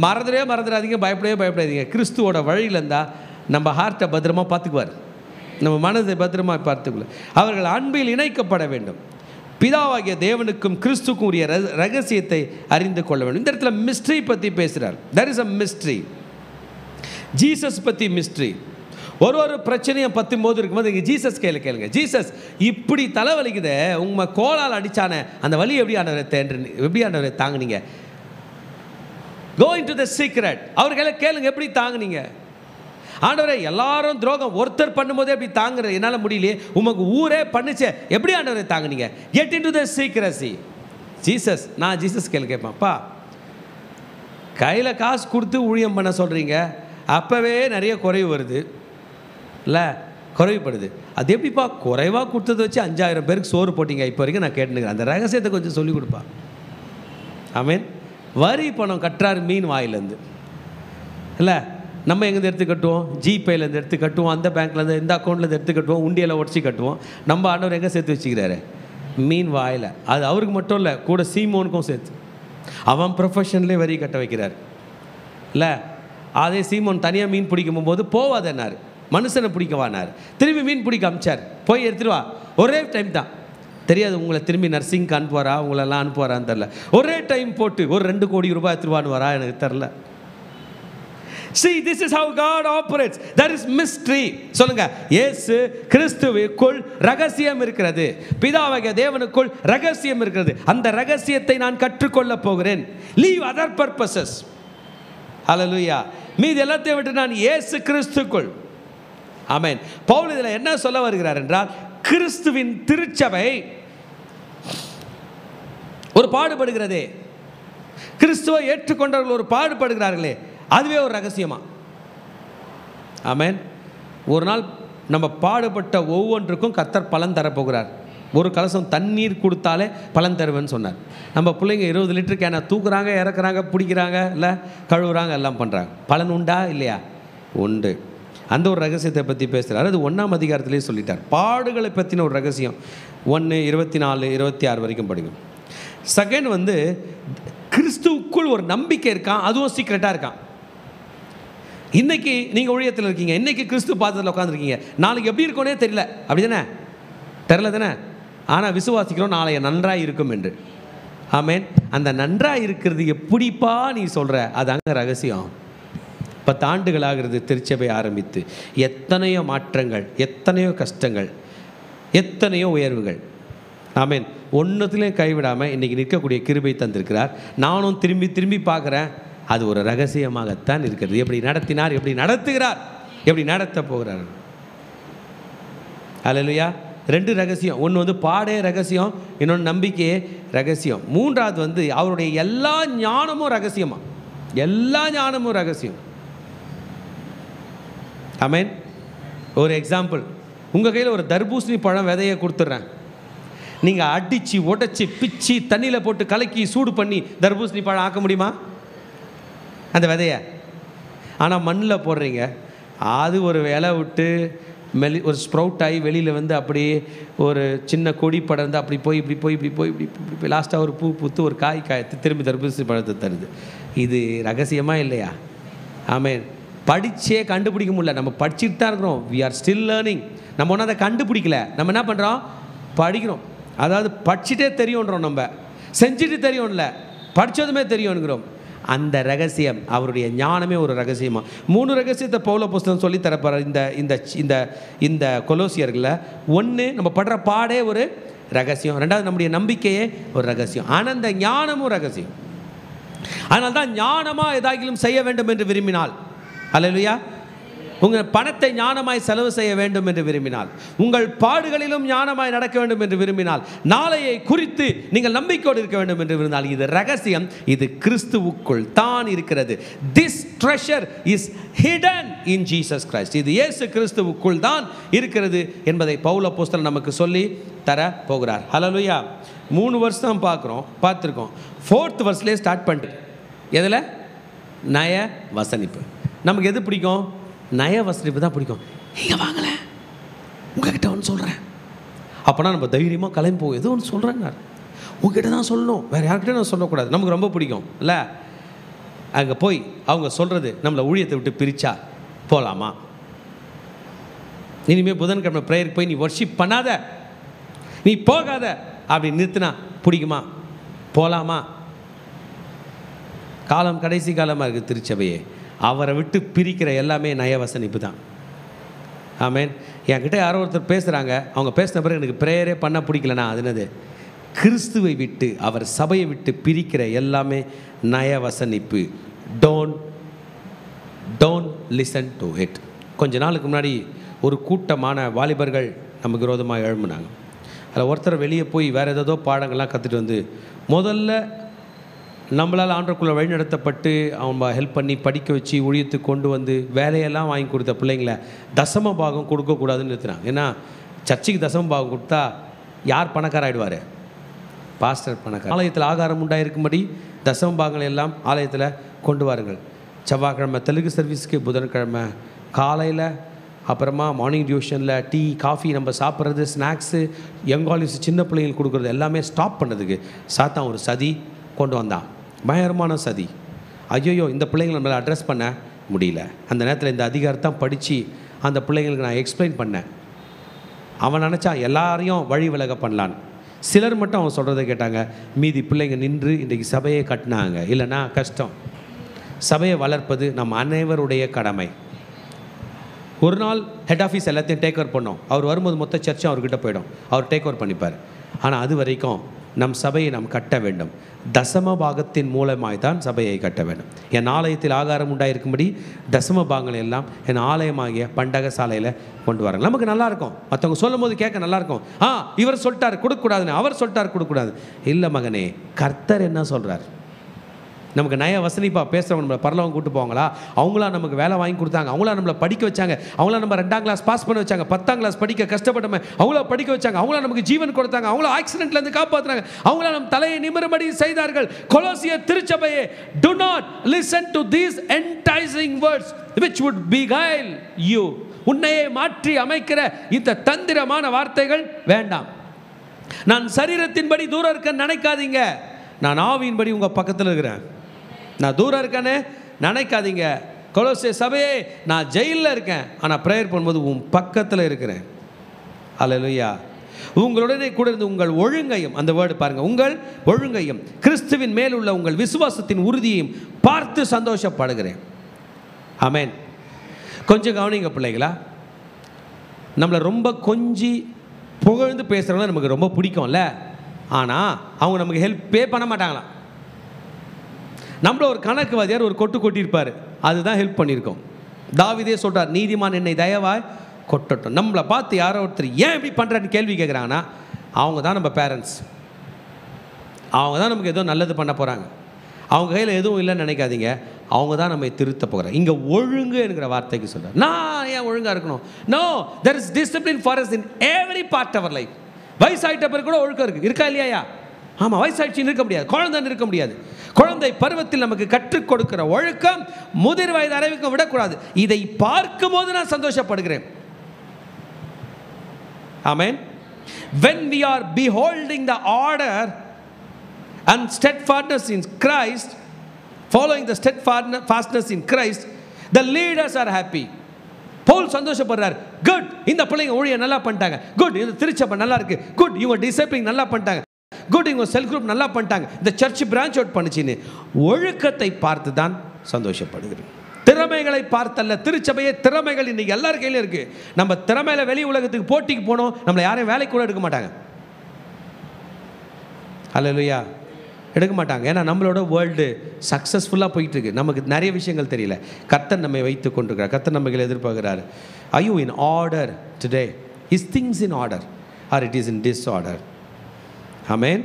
A: மறந்துடாதீங்க, பயப்படாதீங்க. கிறிஸ்துவோட வழியில் இருந்தால் நம்ம ஹார்ட்டை பத்திரமா பார்த்துக்குவார், நம்ம மனதை பத்திரமா பார்த்துக்குள்ள. அவர்கள் அன்பில் இணைக்கப்பட வேண்டும். பிதாவாகிய தேவனுக்கும் கிறிஸ்துக்கும் உரிய ரகசியத்தை அறிந்து கொள்ள வேண்டும். இந்த இடத்துல மிஸ்ட்ரி பற்றி பேசுகிறார். there is a mystery. Jesus பற்றி மிஸ்ட்ரி. ஒரு பிரச்சனையும் பத்தும்போது இருக்கும்போது இங்கே ஜீசஸ் கேளுங்க, ஜீசஸ் இப்படி தலைவலிக்குது, உங்கள் கோலால் அடித்தானே அந்த வலி எப்படி ஆண்டவரை தாங்குனீங்க? go into the secret. அவர்களை கேளுங்க, எப்படி தாங்குனீங்க? ஆண்டவரே, எல்லாரும் துரோகம் ஒருத்தர் பண்ணும்போதே எப்படி தாங்குற என்னால் முடியலையே, உமக்கு ஊரே பண்ணுச்சே, எப்படி ஆண்டவரை தாங்குனீங்க? Get into the secrecy. நான் ஜீசஸ் கேட்பேன்ப்பா, கையில் காசு கொடுத்து ஊழியம் பண்ண சொல்கிறீங்க, அப்போவே நிறைய குறைவு வருது இல்லை, குறைவுபடுது. அது எப்படிப்பா குறைவாக கொடுத்ததை வச்சு 5000 பேருக்கு சோறு போட்டிங்க இப்போ வரைக்கும் நான் கேட்டுனுக்கிறேன். அந்த ரகசியத்தை கொஞ்சம் சொல்லிக் கொடுப்பா. ஆமீன். வரி பணம் கட்டுறாரு மீன் வாயிலேருந்து இல்லை, நம்ம எங்கேருந்து எடுத்து கட்டுவோம்? ஜிபேலேருந்து எடுத்து கட்டுவோம், அந்த பேங்க்லேருந்து, இந்த அக்கௌண்ட்லேருந்து எடுத்து கட்டுவோம், உண்டியில் உடச்சி கட்டுவோம். நம்ம ஆண்டவர் எங்கே சேர்த்து வச்சுக்கிறாரு? மீன் வாயில். அது அவருக்கு மட்டும் இல்லை, கூட சீமோனுக்கும் சேர்த்து. அவன் ப்ரொஃபஷன்லேயே வரி கட்ட வைக்கிறார் இல்லை. அதே சீமோன் தனியாக மீன் பிடிக்கும் போது போவாதன்னார், மனுஷனை பிடிக்கவானார். திரும்பி மீன் பிடிக்க அமிச்சார், போய் எடுத்துட்டு வா. ஒரே டைம் தான், தெரியாது உங்களை திரும்பி நர்சிங்க்கு அனுப்புவாரா, உங்களெல்லாம் அனுப்புவாரான்னு தெரில. ஒரே டைம் போட்டு ஒரு 2 கோடி ரூபாய் எடுத்துருவான்னு வரா, எனக்கு தெரில. See, this is how God operates. There is mystery. சொல்லுங்க, இயேசு கிறிஸ்துவுக்குள் ரகசியம் இருக்கிறது, பிதாவாகிய தேவனுக்குள் ரகசியம் இருக்கிறது. அந்த ரகசியத்தை நான் கற்றுக்கொள்ள போகிறேன். Leave other purposes. Hallelujah. மீதி எல்லாத்தையும் விட்டு நான் இயேசு கிறிஸ்துக்குள். ஆமென். பவுல் இதில் என்ன சொல்ல வருகிறார் என்றால், கிறிஸ்துவின் திருச்சபை ஒரு பாடுபடுகிறதே, கிறிஸ்துவை ஏற்றுக்கொண்டவர்கள் ஒரு பாடுபடுகிறார்களே, அதுவே ஒரு ரகசியமா. ஆமென். ஒரு நாள் நம்ம பாடுபட்ட ஒவ்வொன்றுக்கும் கர்த்தர் பலன் தரப்போகிறார். ஒரு கலசம் தண்ணீர் கொடுத்தாலே பலன் தருவேன்னு சொன்னார். நம்ம பிள்ளைங்க 20 லிட்டர் கேனை தூக்குறாங்க, இறக்குறாங்க, பிடிக்கிறாங்க, இல்லை கழுவுறாங்க, எல்லாம் பண்ணுறாங்க. பலன் உண்டா இல்லையா? உண்டு. அந்த ஒரு ரகசியத்தை பற்றி பேசுகிறார். அது 1ஆம் அதிகாரத்திலே சொல்லிட்டார். பாடுகளை பற்றின ஒரு ரகசியம் 1, 24, 26 வரைக்கும் படிக்கும். செகண்ட் கிறிஸ்துவுக்குள் ஒரு நம்பிக்கை இருக்கான், அதுவும் சீக்ரெட்டாக இருக்கான். இன்றைக்கி நீங்கள் ஊழியத்தில் இருக்கீங்க, இன்றைக்கி கிறிஸ்து பாதத்தில் உட்காந்துருக்கீங்க, நாளைக்கு எப்படி இருக்கோனே தெரியல, அப்படி தானே? தெரில தானே? ஆனால் விசுவாசிக்கிறோம் நாளைய நன்றாக இருக்கும் என்று. ஆமேன். அந்த நன்றாக இருக்கிறது எப்படிப்பா நீ சொல்கிற? அது அங்கே ரகசியம். 10 ஆண்டுகள் ஆகிறது திருச்சபை ஆரம்பித்து. எத்தனையோ மாற்றங்கள், எத்தனையோ கஷ்டங்கள், எத்தனையோ உயர்வுகள். ஆமேன். ஒன்றுத்துலேயும் கைவிடாமல் இன்றைக்கி நிற்கக்கூடிய கிருபை தந்திருக்கிறார். நானும் திரும்பி திரும்பி பார்க்குறேன், அது ஒரு ரகசியமாகத்தான் இருக்கிறது. எப்படி நடத்தினார், எப்படி நடத்துகிறார், எப்படி நடத்த போகிறார். அல்லேலூயா. 2 ரகசியம். ஒன்று பாடே ரகசியம், இன்னொன்று நம்பிக்கையே ரகசியம். 3வது அவருடைய எல்லா ஞானமும் ரகசியமா, எல்லா ஞானமும் ரகசியம். ஆமேன். ஒரு எக்ஸாம்பிள், உங்கள் கையில் ஒரு தர்பூசணி பழம் விதையை கொடுத்துட்றேன். நீங்கள் அடித்து உடைச்சி பிச்சு தண்ணியில் போட்டு கலக்கி சூடு பண்ணி தர்பூசணி பழம் ஆக்க முடியுமா? அந்த விதையை. ஆனால் மண்ணில் போடுறீங்க, அது ஒரு இலை விட்டு ஒரு ஸ்ப்ரவுட் ஆகி வெளியில் வந்து அப்படியே ஒரு சின்ன கொடி படர்ந்து அப்படி போய் இப்படி போய் இப்படி போய் இப்படி இப்படி லாஸ்ட்டாக ஒரு பூ பூத்து ஒரு காய் காய்த்து திரும்பி தர்பூசணி பழத்தை தருது. இது ரகசியமாக இல்லையா? ஆமென். படித்தே கண்டுபிடிக்க முடியல. நம்ம படிச்சுட்டு தான் இருக்கிறோம். We are still learning. நம்ம ஒன்றும் அதை கண்டுபிடிக்கல. நம்ம என்ன பண்ணுறோம்? படிக்கிறோம். அதாவது படிச்சுட்டே தெரியுன்றோம், நம்ம செஞ்சுட்டு தெரியும்ல, படித்ததுமே தெரியும்ங்கிறோம். அந்த ரகசியம், அவருடைய ஞானமே ஒரு ரகசியமா. 3 ரகசியத்தை பவுல் அப்போஸ்தலன் சொல்லி தரப்பார் இந்த இந்த இந்த இந்த கொலோசியர்களில். 1, நம்ம படுற பாடே ஒரு ரகசியம். 2வது, நம்முடைய நம்பிக்கையே ஒரு ரகசியம். ஆனால் அந்த ஞானமும் ரகசியம். அதனால தான் ஞானமாக ஏதாகிலும் செய்ய வேண்டும் என்று விரும்பினால், அல்லேலூயா, உங்கள் பணத்தை ஞானமாய் செலவு செய்ய வேண்டும் என்று விரும்பினால், உங்கள் பாடுகளிலும் ஞானமாய் நடக்க வேண்டும் என்று விரும்பினால், நாளையை குறித்து நீங்கள் நம்பிக்கையோடு இருக்க வேண்டும் என்று விரும்பினால், இது ரகசியம். இது கிறிஸ்துவுக்குள் தான் இருக்கிறது. This treasure is hidden in Jesus Christ. இது இயேசு கிறிஸ்துவுக்குள் தான் இருக்கிறது என்பதை பவுல் அப்போஸ்தலன் நமக்கு சொல்லி தர போகிறார். ஹல்லேலூயா. 3 வருஷம் பார்த்துருக்கோம். 4th verse ஸ்டார்ட் பண்ணிட்டு எதில்? நய வசனிப்பு. நமக்கு எது பிடிக்கும்? நய வசனிப்பு தான் பிடிக்கும். இங்கே வாங்கல, உங்ககிட்ட ஒன்று சொல்கிறேன். அப்போனா நம்ம தைரியமாக கிளம்பி போவோம். எதோ ஒன்று சொல்கிறேங்க, உங்ககிட்ட தான் சொல்லணும், வேறு யார்கிட்ட நான் சொல்லக்கூடாது. நமக்கு ரொம்ப பிடிக்கும் இல்லை? அங்கே போய் அவங்க சொல்கிறது நம்மளை ஊழியத்தை விட்டு பிரித்தா போகலாமா? இனிமேல் புதன்கிழமை ப்ரேயருக்கு போய் நீ வர்ஷிப் பண்ணாத, நீ போகாத அப்படி நிறுத்தினா பிடிக்குமா? போகலாமா? காலம் கடைசி காலமாக இருக்குது திருச்சபையே. அவரை விட்டு பிரிக்கிற எல்லாமே நயவசனிப்பு தான். ஆமேன். என்கிட்ட யாரோ ஒருத்தர் பேசுகிறாங்க, அவங்க பேசின பிறகு எனக்கு ப்ரேயரே பண்ண பிடிக்கலனா, அது என்னது? கிறிஸ்துவை விட்டு, அவர் சபையை விட்டு பிரிக்கிற எல்லாமே நயவசனிப்பு. Don't listen to it. கொஞ்ச நாளுக்கு முன்னாடி ஒரு கூட்டமான வாலிபர்கள் நமக்கு விரோதமாக எழும்பினாங்க. அதில் ஒருத்தர் வெளியே போய் வேறு ஏதோ பாடங்கள்லாம் கற்றுட்டு வந்து, முதல்ல நம்மளால் ஆண்டவருக்குள்ளே வழிநடத்தப்பட்டு அவங்க ஹெல்ப் பண்ணி படிக்க வச்சு ஊழியத்துக்கு கொண்டு வந்து வேலையெல்லாம் வாங்கி கொடுத்த பிள்ளைங்களை தசம பாகம் கொடுக்கக்கூடாதுன்னு நிறுத்துனாங்க. ஏன்னா சர்ச்சுக்கு தசம பாகம் கொடுத்தா யார் பணக்காராயிடுவார்? பாஸ்டர் பணக்கார. ஆலயத்தில் ஆகாரம் உண்டாயிருக்கும்படி தசம பாகங்கள் எல்லாம் ஆலயத்தில் கொண்டு வாருங்கள். செவ்வாய்க்கிழமை தெலுங்கு சர்வீஸுக்கு, புதன்கிழமை காலையில், அப்புறமா மார்னிங் டியூஷனில் டீ காஃபி நம்ம சாப்பிட்றது, ஸ்நாக்ஸு, யங்காலிஸ் சின்ன பிள்ளைங்களுக்கு கொடுக்குறது எல்லாமே ஸ்டாப் பண்ணுறதுக்கு சாத்தான் ஒரு சதி கொண்டு வந்தான். பயங்கரமான சதி. ஐயோ, இந்த பிள்ளைங்களை நம்மளால் அட்ரஸ் பண்ண முடியல. அந்த நேரத்தில் இந்த அதிகாரத்தான் படித்து அந்த பிள்ளைங்களுக்கு நான் எக்ஸ்பிளைன் பண்ணேன். அவன் நினச்சான் எல்லாரையும் வழி விலக பண்ணலான்னு. சிலர் மட்டும் அவன் சொல்கிறத கேட்டாங்க. மீதி பிள்ளைங்க நின்று இன்றைக்கி சபையை கட்டினாங்க. இல்லைன்னா கஷ்டம். சபையை வளர்ப்பது நம் அனைவருடைய கடமை. ஒரு நாள் ஹெட் ஆஃபீஸ் எல்லாத்தையும் டேக் ஓவர் பண்ணோம். அவர் வரும்போது மொத்த சர்ச்சும் அவர்கிட்ட போயிடும். அவர் டேக் ஓவர் பண்ணிப்பார். ஆனால் அது வரைக்கும் நம் சபையை நாம் கட்ட வேண்டும். தசம பாகத்தின் மூலமாய் தான் சபையை கட்ட வேண்டும். என் ஆலயத்தில் ஆகாரம் உண்டாயிருக்கும்படி தசம பாகங்கள் எல்லாம் என் ஆலயமாகிய பண்டக சாலையில் கொண்டு வராங்க. நமக்கு நல்லாயிருக்கும், மற்றவங்க சொல்லும் போது கேட்க நல்லாயிருக்கும். இவர் சொல்லிட்டார் கொடுக்கக்கூடாதுன்னு, அவர் சொல்லிட்டார் கொடுக்கக்கூடாது. இல்லை மகனே, கர்த்தர் என்ன சொல்கிறார்? நமக்கு நய வசனிப்பா பேசுகிறவங்க நம்மளை பரலவங்க கூட்டு போவாங்களா? அவங்களா நமக்கு வேலை வாங்கி கொடுத்தாங்க, அவங்களா நம்மளை படிக்க வச்சாங்க, அவங்களா நம்ம 2ஆம் கிளாஸ் பாஸ் பண்ண வச்சாங்க, 10ஆம் கிளாஸ் படிக்க கஷ்டப்பட்டோமே அவங்களா படிக்க வச்சாங்க, அவங்களா நமக்கு ஜீவன் கொடுத்தாங்க, அவங்களா ஆக்சிடென்ட்லேருந்து காப்பாற்றுறாங்க, அவங்களா நம்ம தலையை நிமிரும்படி செய்தார்கள். கொலோசியர் திருச்சபையே, do not listen to these enticing words which would beguile you. உன்னையே மாற்றி அமைக்கிற இந்த தந்திரமான வார்த்தைகள் வேண்டாம். நான் சரீரத்தின்படி தூரம் இருக்க நினைக்காதீங்க, நான் ஆவியின்படி உங்கள் பக்கத்தில் இருக்கிறேன். நான் தூரம் இருக்கேன்னு நினைக்காதீங்க. கொலோசே சபையே, நான் ஜெயிலில் இருக்கேன், ஆனால் ப்ரேயர் பண்ணும்போது உன் பக்கத்தில் இருக்கிறேன். அல்லேலூயா. உங்களுடனே கூட இருந்து உங்கள் ஒழுங்கையும், அந்த வேர்டு பாருங்கள், உங்கள் ஒழுங்கையும் கிறிஸ்துவின் மேல் உள்ள உங்கள் விசுவாசத்தின் உறுதியையும் பார்த்து சந்தோஷப்படுகிறேன். ஆமென். கொஞ்சம் கவனிங்க பிள்ளைங்களா. நம்மளை ரொம்ப கொஞ்சி புகழ்ந்து பேசுகிறவங்க நமக்கு ரொம்ப பிடிக்கும்ல. ஆனால் அவங்க நமக்கு ஹெல்ப்பே பண்ண மாட்டாங்களாம். நம்மள ஒரு கணக்கு வாதியார் ஒரு கொட்டு கொட்டியிருப்பார், அதுதான் ஹெல்ப் பண்ணியிருக்கோம். தாவீதே சொல்கிறார், நீதிமான் என்னை தயவாய் கொட்டட்டும். நம்மளை பார்த்து யாரோ ஒருத்தர் ஏன் இப்படி பண்ணுறன்னு கேள்வி கேட்குறாங்கன்னா, அவங்க தான் நம்ம பேரண்ட்ஸ். அவங்க தான் நமக்கு ஏதோ நல்லது பண்ண போகிறாங்க. அவங்க கையில் எதுவும் இல்லைன்னு நினைக்காதீங்க, அவங்க தான் நம்ம திருத்த போகிறாங்க. இங்கே ஒழுங்கு என்கிற வார்த்தைக்கு சொல்கிறார். நான் ஏன் ஒழுங்காக இருக்கணும்? No, there is discipline for us in every part of our life. வயசாயிட்ட பிறகு கூட ஒழுக்கம் இருக்குது, இருக்கா இல்லையா? ஆமாம், வயசாயிடுச்சின்னு இருக்க முடியாது, குழந்தைன்னு இருக்க முடியாது. குழந்தை பருவத்தில் நமக்கு கற்றுக் கொடுக்கிற ஒழுக்கம் முதிர் வயது அறிவிக்க விடக்கூடாது. இதை பார்க்கும் போது நான் சந்தோஷப்படுகிறேன். Amen. When we are beholding the order and steadfastness in Christ, following the steadfastness in Christ, the leaders are happy. Paul சந்தோஷப்படுறார். குட், இந்த பிள்ளைங்க ஊழியம் நல்லா பண்ணிட்டாங்க. குட், இந்த திருச்சபை நல்லா இருக்கு. குட், இவங்க டிசிப்ளின் நல்லா பண்ணிட்டாங்க. குட், இவங்க செல் குரூப் நல்லா பண்ணிட்டாங்க. இந்த சர்ச் பிரான்ச் அவுட் பண்ணிச்சின்னு ஒழுக்கத்தை பார்த்து தான் சந்தோஷப்படுகிறேன். திறமைகளை பார்த்தல்ல. திருச்சபையே திறமைகள் இன்னைக்கு எல்லார் கையிலும் இருக்கு. நம்ம திறமையில வெளி உலகத்துக்கு போட்டிக்கு போனோம், நம்மளை யாரையும் வேலைக்கு கூட எடுக்க மாட்டாங்க. ஹல்லேலூயா, எடுக்க மாட்டாங்க. ஏன்னா நம்மளோட வேர்ல்டு சக்ஸஸ்ஃபுல்லாக போயிட்டு இருக்கு. நமக்கு நிறைய விஷயங்கள் தெரியல. கர்த்தர் நம்மை வைத்து கொண்டிருக்கிறார். கர்த்தர் நம்மளை எதிர்பார்க்கிறார். Are you in order today? Is things in order or it is in disorder? ஆமென்.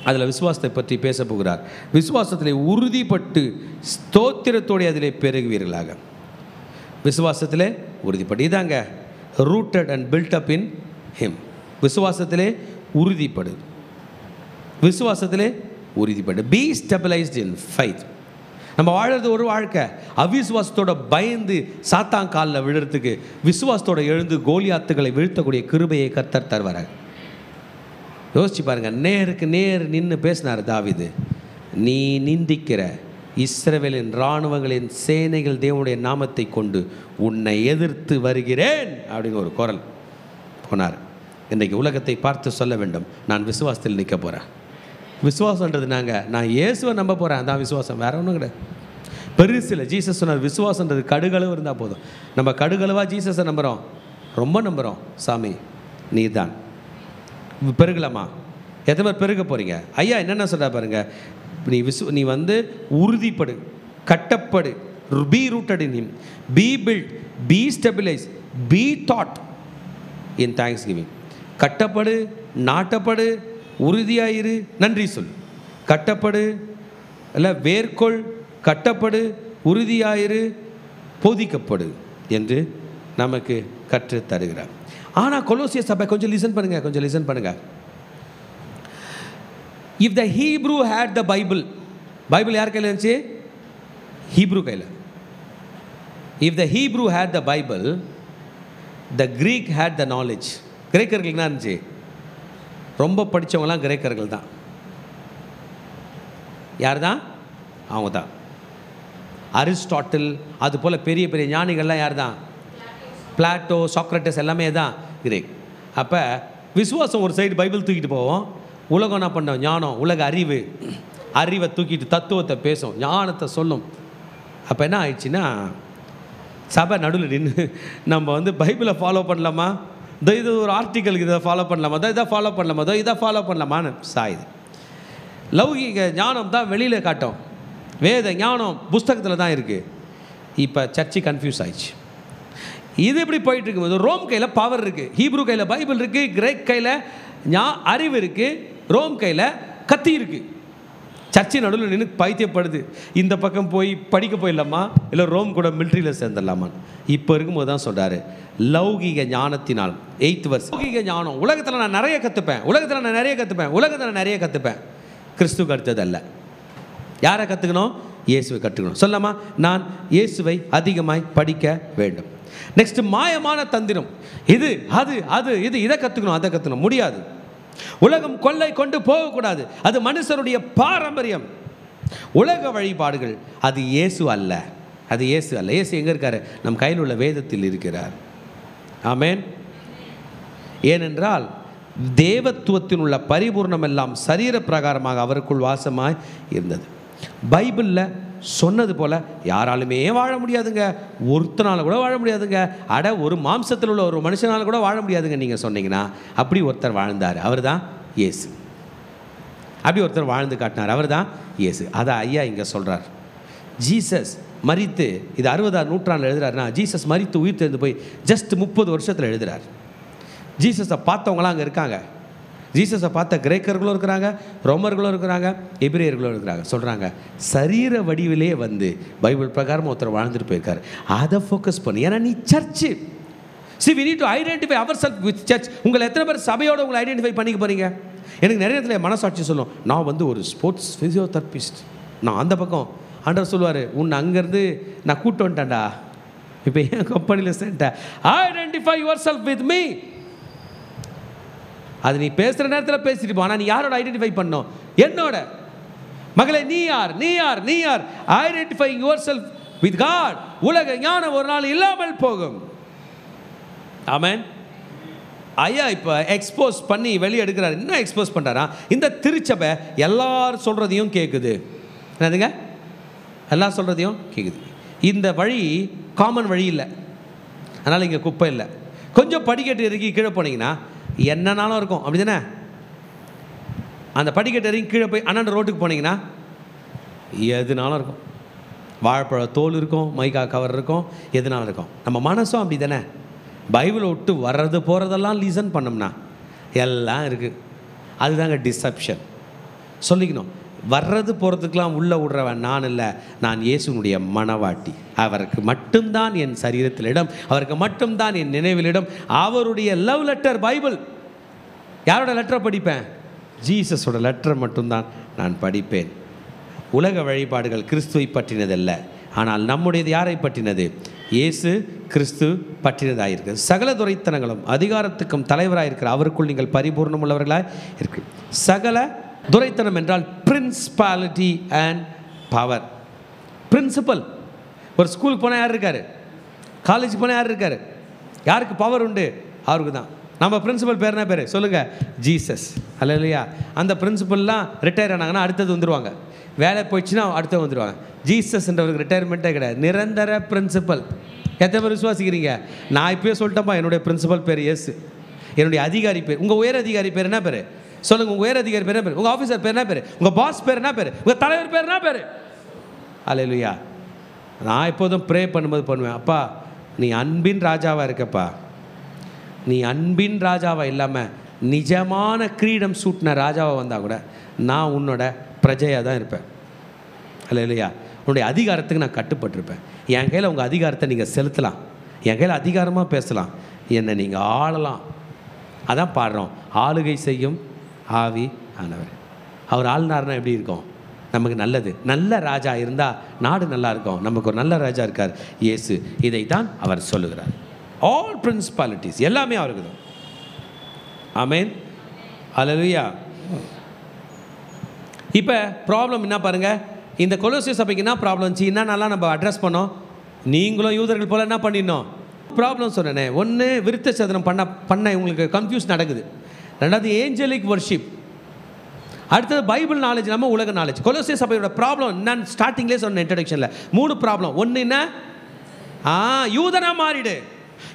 A: அதில் விசுவாசத்தை பற்றி பேச போகிறார். விசுவாசத்திலே உறுதிப்பட்டு ஸ்தோத்திரத்தோடு அதிலே பெருகுவீர்களாக. விசுவாசத்திலே உறுதிப்பட்டு, இதாங்க rooted and built up in him. விசுவாசத்திலே உறுதிப்படு, விசுவாசத்திலே உறுதிப்படு. Be stabilised in faith. நம்ம வாழறது ஒரு வாழ்க்கை. அவிசுவாசத்தோட பயந்து சாத்தான் காலில் விழுறதுக்கு விசுவாசத்தோட எழுந்து கோலியாத்துகளை வீழ்த்தக்கூடிய கிருபையை கர்த்தர் தருவார். யோசிச்சு பாருங்க. நேருக்கு நேர் நின்று பேசினார் தாவீது. நீ நிந்திக்கிற இஸ்ரவேலின் இராணுவங்களின் சேனைகள் தேவனுடைய நாமத்தை கொண்டு உன்னை எதிர்த்து வருகிறேன் அப்படின்னு ஒரு குரல் போனார். இன்றைக்கு உலகத்தை பார்த்து சொல்ல வேண்டும், நான் விசுவாசத்தில் நிற்க போகிறேன். விசுவாசன்றது நான் இயேசுவை நம்ப போகிறேன். அதான் விசுவாசம், வேற ஒன்றும் கிடையாது. பெருசில் ஜீசஸ் சொன்னார், விசுவாசன்றது கடுகளவு இருந்தால் போதும். நம்ம கடுகளவாக ஜீசஸை நம்புகிறோம், ரொம்ப நம்புகிறோம். சாமி நீ தான் பெருகலாமா? எத்தனை பேர் பெருக போகிறீங்க? ஐயா என்னென்ன சொல்கிறா பாருங்க. நீ வந்து உறுதிப்படு, கட்டப்படு, be rooted in him, be built, be stabilise, be taught in thanksgiving. கட்டப்படு, நாட்டப்படு, உறுதியாயிரு, நன்றி சொல். கட்டப்படு இல்லை வேர்கொள், கட்டப்படு, உறுதியாயிரு, போதிக்கப்படு என்று நமக்கு கற்று தருகிறார். ஆனால் கொலோசிய சபை கொஞ்சம் லிசன் பண்ணுங்க, கொஞ்சம் லிசன் பண்ணுங்க. If the Hebrew had the Bible, Bible யார் கையில் இருந்துச்சு? ஹீப்ரூ கையில். If the Hebrew had the Bible, the Greek had the knowledge. கிரேக்கர்களுக்கு என்ன இருந்துச்சு? ரொம்ப படித்தவங்களாம் கிரேக்கர்கள் தான். யார் தான்? அவங்க தான். அரிஸ்டாட்டில், அது போல் பெரிய பெரிய ஞானிகள்லாம் யார் தான்? பிளாட்டோ, சாக்ரட்டிஸ் எல்லாமே தான் கிரேக். அப்போ விசுவாசம் ஒரு சைடு பைபிள் தூக்கிட்டு போவோம், உலகம் என்ன பண்ணோம்? ஞானம், உலக அறிவை தூக்கிட்டு தத்துவத்தை பேசும், ஞானத்தை சொல்லும். அப்போ என்ன ஆயிடுச்சுன்னா சபை நடுவில் நின்று நம்ம வந்து பைபிளை ஃபாலோ பண்ணலாமா, இது ஒரு ஆர்டிக்கலுக்கு இதை ஃபாலோ பண்ணலாமா, இதை ஃபாலோ பண்ணலாமா, இதை ஃபாலோ பண்ணலாமான்னு சாயுது. லௌகிக ஞானம் தான் வெளியில் காட்டும், வேத ஞானம் புஸ்தகத்தில் தான் இருக்குது. இப்போ சர்ச்சு கன்ஃபியூஸ் ஆயிடுச்சு. இது எப்படி போயிட்டு இருக்கும்போது ரோம் கையில் பவர் இருக்குது, ஹீப்ரூ கையில் பைபிள் இருக்குது, கிரேக் கையில் அறிவு இருக்குது, ரோம் கையில் கத்தி இருக்குது. சர்ச்சை நடுவில் நின்று பைத்தியப்படுது. இந்த பக்கம் போய் படிக்க போயிடலாமா, இல்லை ரோம் கூட மிலிட்ரியில் சேர்ந்துடலாமா? இப்போ இருக்கும்போது தான் சொல்கிறாரு, லௌகிக ஞானத்தினால் 8th verse. லௌகிக ஞானம் உலகத்தில் நான் நிறைய கற்றுப்பேன், உலகத்தில் நான் நிறைய கற்றுப்பேன். கிறிஸ்துவுக்கு அடுத்தது அல்ல. யாரை கற்றுக்கணும்? இயேசுவை கற்றுக்கணும். சொல்லாமா, நான் இயேசுவை அதிகமாய் படிக்க வேண்டும். நெக்ஸ்ட் மாயமான தந்திரம், இது இதை கற்றுக்கணும், அதை கற்றுக்கணும். முடியாது. உலகம் கொள்ளை கொண்டு போகக்கூடாது, அது மனுஷனுடைய பாரம்பரியம். உலக வழிபாடுகள் அது இயேசு அல்ல, அது இயேசு அல்ல. இயேசு எங்கே இருக்காரு? நம் கையில் உள்ள வேதத்தில் இருக்கிறார். ஆமென். ஏனென்றால் தேவத்துவத்தின் உள்ள பரிபூர்ணம் எல்லாம் சரீர பிரகாரமாக அவருக்குள் வாசமாய் இருந்தது. பைபிளில் சொன்னது போல் யாராலுமே வாழ முடியாதுங்க, ஒருத்தனால் கூட வாழ முடியாதுங்க. ஒரு மாம்சத்தில் உள்ள ஒரு மனுஷனால் கூட வாழ முடியாதுங்க நீங்கள் சொன்னீங்கன்னா. அப்படி ஒருத்தர் வாழ்ந்தார், அவர் தான் இயேசு. அப்படி ஒருத்தர் வாழ்ந்து காட்டினார், அவர் தான் இயேசு. அதான் ஐயா இங்கே சொல்கிறார். ஜீசஸ் மரித்து, இது 60ஆம் நூற்றாண்டில் எழுதுறாருன்னா, ஜீசஸ் மரித்து உயிர் தெரிந்து போய் ஜஸ்ட் 30 வருஷத்தில் எழுதுறார். ஜீசஸை பார்த்தவங்களாம் அங்கே இருக்காங்க. ஜீசஸை பார்த்த கிரேக்கர்களும் இருக்கிறாங்க, ரோமர்களும் இருக்கிறாங்க, எபிரேயர்களும் இருக்கிறாங்க. சொல்கிறாங்க, சரீர வடிவிலே வந்து பைபிள் பிரகாரம் ஒருத்தர் வாழ்ந்துட்டு போயிருக்காரு. அதை ஃபோக்கஸ் பண்ணி, ஏன்னா நீ church. See, we need to identify ourselves with church. உங்களை எத்தனை பேர் சபையோடு உங்களை ஐடென்டிஃபை பண்ணிக்க போகிறீங்க? எனக்கு நிறைய இடத்துல மனசாட்சி சொல்லும், நான் வந்து ஒரு ஸ்போர்ட்ஸ் ஃபிசியோதெரபிஸ்ட். நான் அந்த பக்கம் ஆண்டவர் சொல்லுவார், உன்னை அங்கேருந்து நான் கூட்டு வந்துட்டேன்டா, இப்போ என் கம்பெனியில் சேர்ந்துட்டேன். Identify yourself with me. அது நீ பேசுகிற நேரத்தில் பேசிட்டு போ. ஆனால் நீ யாரோட ஐடென்டிஃபை பண்ணணும்? என்னோட. மகளே, நீ யார்? நீ யார்? நீ யார்? Identify yourself with God. உலக ஞானம் ஒரு நாள் இல்லாமல் போகும். ஆமென். ஐயா இப்போ எக்ஸ்போஸ் பண்ணி வெளியே எடுக்கிறார். இன்னும் எக்ஸ்போஸ் பண்ணுறாரா? இந்த திருச்சபை எல்லாரும் சொல்கிறதையும் கேட்குது. என்னதுங்க? எல்லாம் சொல்கிறதையும் கேட்குது. இந்த வழி காமன் வழி இல்லை, அதனால் இங்கே குப்பை இல்லை. கொஞ்சம் படிக்கட்டு இறக்கி கீழே போனீங்கன்னா என்னன்னாலும் இருக்கும், அப்படி தானே? அந்த படிக்கட்டு இறங்கி கீழே போய் அண்ணன் ரோட்டுக்கு போனீங்கன்னா எதுனாலும் இருக்கும். வாழைப்பழ தோல் இருக்கும், மைக்கா கவர் இருக்கும், எதுனாலும் இருக்கும். நம்ம மனசும் அப்படி தானே? பைபிளை விட்டு வர்றது போகிறதெல்லாம் லீசன் பண்ணோம்னா எல்லாம் இருக்குது. அதுதாங்க டிசப்ஷன். சொல்லிக்கணும், வர்றது போகிறதுக்கெலாம் உள்ளே விடுறவன் நான் இல்லை, நான் இயேசுனுடைய மனவாட்டி. அவருக்கு மட்டும்தான் என் சரீரத்தில் இடம், அவருக்கு மட்டும்தான் என் நினைவில் இடம். அவருடைய லவ் லெட்டர் பைபிள். யாரோட லெட்டரை படிப்பேன்? ஜீசஸோட லெட்டரை மட்டும்தான் நான் படிப்பேன். உலக வழிபாடுகள் கிறிஸ்துவை பற்றினதல்ல, ஆனால் நம்முடையது யாரை பற்றினது? இயேசு கிறிஸ்து பற்றினதாயிருக்கு. சகல துரைத்தனங்களும் அதிகாரத்துக்கும் தலைவராயிருக்கிற அவருக்குள் நீங்கள் பரிபூர்ணம் உள்ளவர்களாக இருக்கு. சகல துரைத்தனம் என்றால் பிரின்சிபாலிட்டி அண்ட் பவர். பிரின்சிபல். ஒரு ஸ்கூலுக்கு போனால் யார் இருக்கார்? காலேஜுக்கு போனால் யார் இருக்கார்? யாருக்கு பவர் உண்டு? அவருக்கு தான். நம்ம பிரின்சிபல் பேர் என்ன பேர் சொல்லுங்கள்? ஜீசஸ். அல்லேலூயா. அந்த பிரின்சிபல்லாம் ரிட்டையர் ஆனாங்கன்னா அடுத்தது வந்துடுவாங்க. வேலை போயிடுச்சுன்னா அடுத்தது வந்துடுவாங்க. ஜீசஸ்ன்றவருக்கு ரிட்டையர்மெண்ட்டே கிடையாது, நிரந்தர பிரின்சிபல். எத்தனை பேர் விசுவாசிக்கிறீங்க? நான் இப்போயே சொல்லிட்டேன்ப்பா, என்னுடைய பிரின்சிபல் பேர் இயேசு. என்னுடைய அதிகாரி பேர், உங்கள் உயர் அதிகாரி பேர் என்ன பேர் சொல்லுங்கள்? உங்கள் உயர் அதிகாரி பேர் என்ன பேர்? உங்கள் ஆஃபீஸர் பேர் என்ன பேர்? உங்கள் பாஸ் பேர் என்ன பேர்? உங்கள் தலைவர் பேர் என்ன பேர்? அல்லேலூயா. நான் எப்போதும் ப்ரே பண்ணும்போது பண்ணுவேன், அப்பா நீ அன்பின் ராஜாவாக இருக்கப்பா. நீ அன்பின் ராஜாவாக இல்லாமல் நிஜமான கிரீடம் சூட்டின ராஜாவாக வந்தால் கூட நான் உன்னோட பிரஜையாக தான் இருப்பேன். அல்லேலூயா. உன்னுடைய அதிகாரத்துக்கு நான் கட்டுப்பட்டிருப்பேன். என் கையில் உங்கள் அதிகாரத்தை நீங்கள் செலுத்தலாம், என் கையில் அதிகாரமாக பேசலாம், என்னை நீங்கள் ஆளலாம். அதான் பாடுறோம், ஆளுகை செய்யும் ஆவி ஆனவர். அவர் ஆளுனார்னா எப்படி இருக்கும்? நமக்கு நல்லது. நல்ல ராஜா இருந்தால் நாடு நல்லா இருக்கும். நமக்கு ஒரு நல்ல ராஜா இருக்கார், இயேசு. இதை தான் அவர் சொல்லுகிறார். ஆல் பிரின்சிபாலிட்டிஸ் எல்லாமே அவருக்கு தான். ஆமென். அல்லேலூயா. இப்போ ப்ராப்ளம் என்ன பாருங்கள், இந்த கொலோசிய சபைக்கு என்ன ப்ராப்ளம் இருந்துச்சு, என்னென்னலாம் நம்ம அட்ரஸ் பண்ணோம்? நீங்களும் யூதர்கள் போல் என்ன பண்ணிடணும்? ப்ராப்ளம் சொன்னேனே. ஒன்று, விருத்த சேதனம் பண்ண இவங்களுக்கு கன்ஃபியூஸ் நடக்குது. ரெண்டாவது, ஏஞ்சலிக் வர்ஷிப். அடுத்தது பைபிள் நாலேஜ், நம்ம உலக நாலேஜ். கொலோசிய சபையோட ப்ராப்ளம் நான் ஸ்டார்டிங்லேயே சொன்னேன் இன்ட்ரடக்ஷனில். 3 ப்ராப்ளம். ஒன்று என்ன? யூதனா மாறிடு.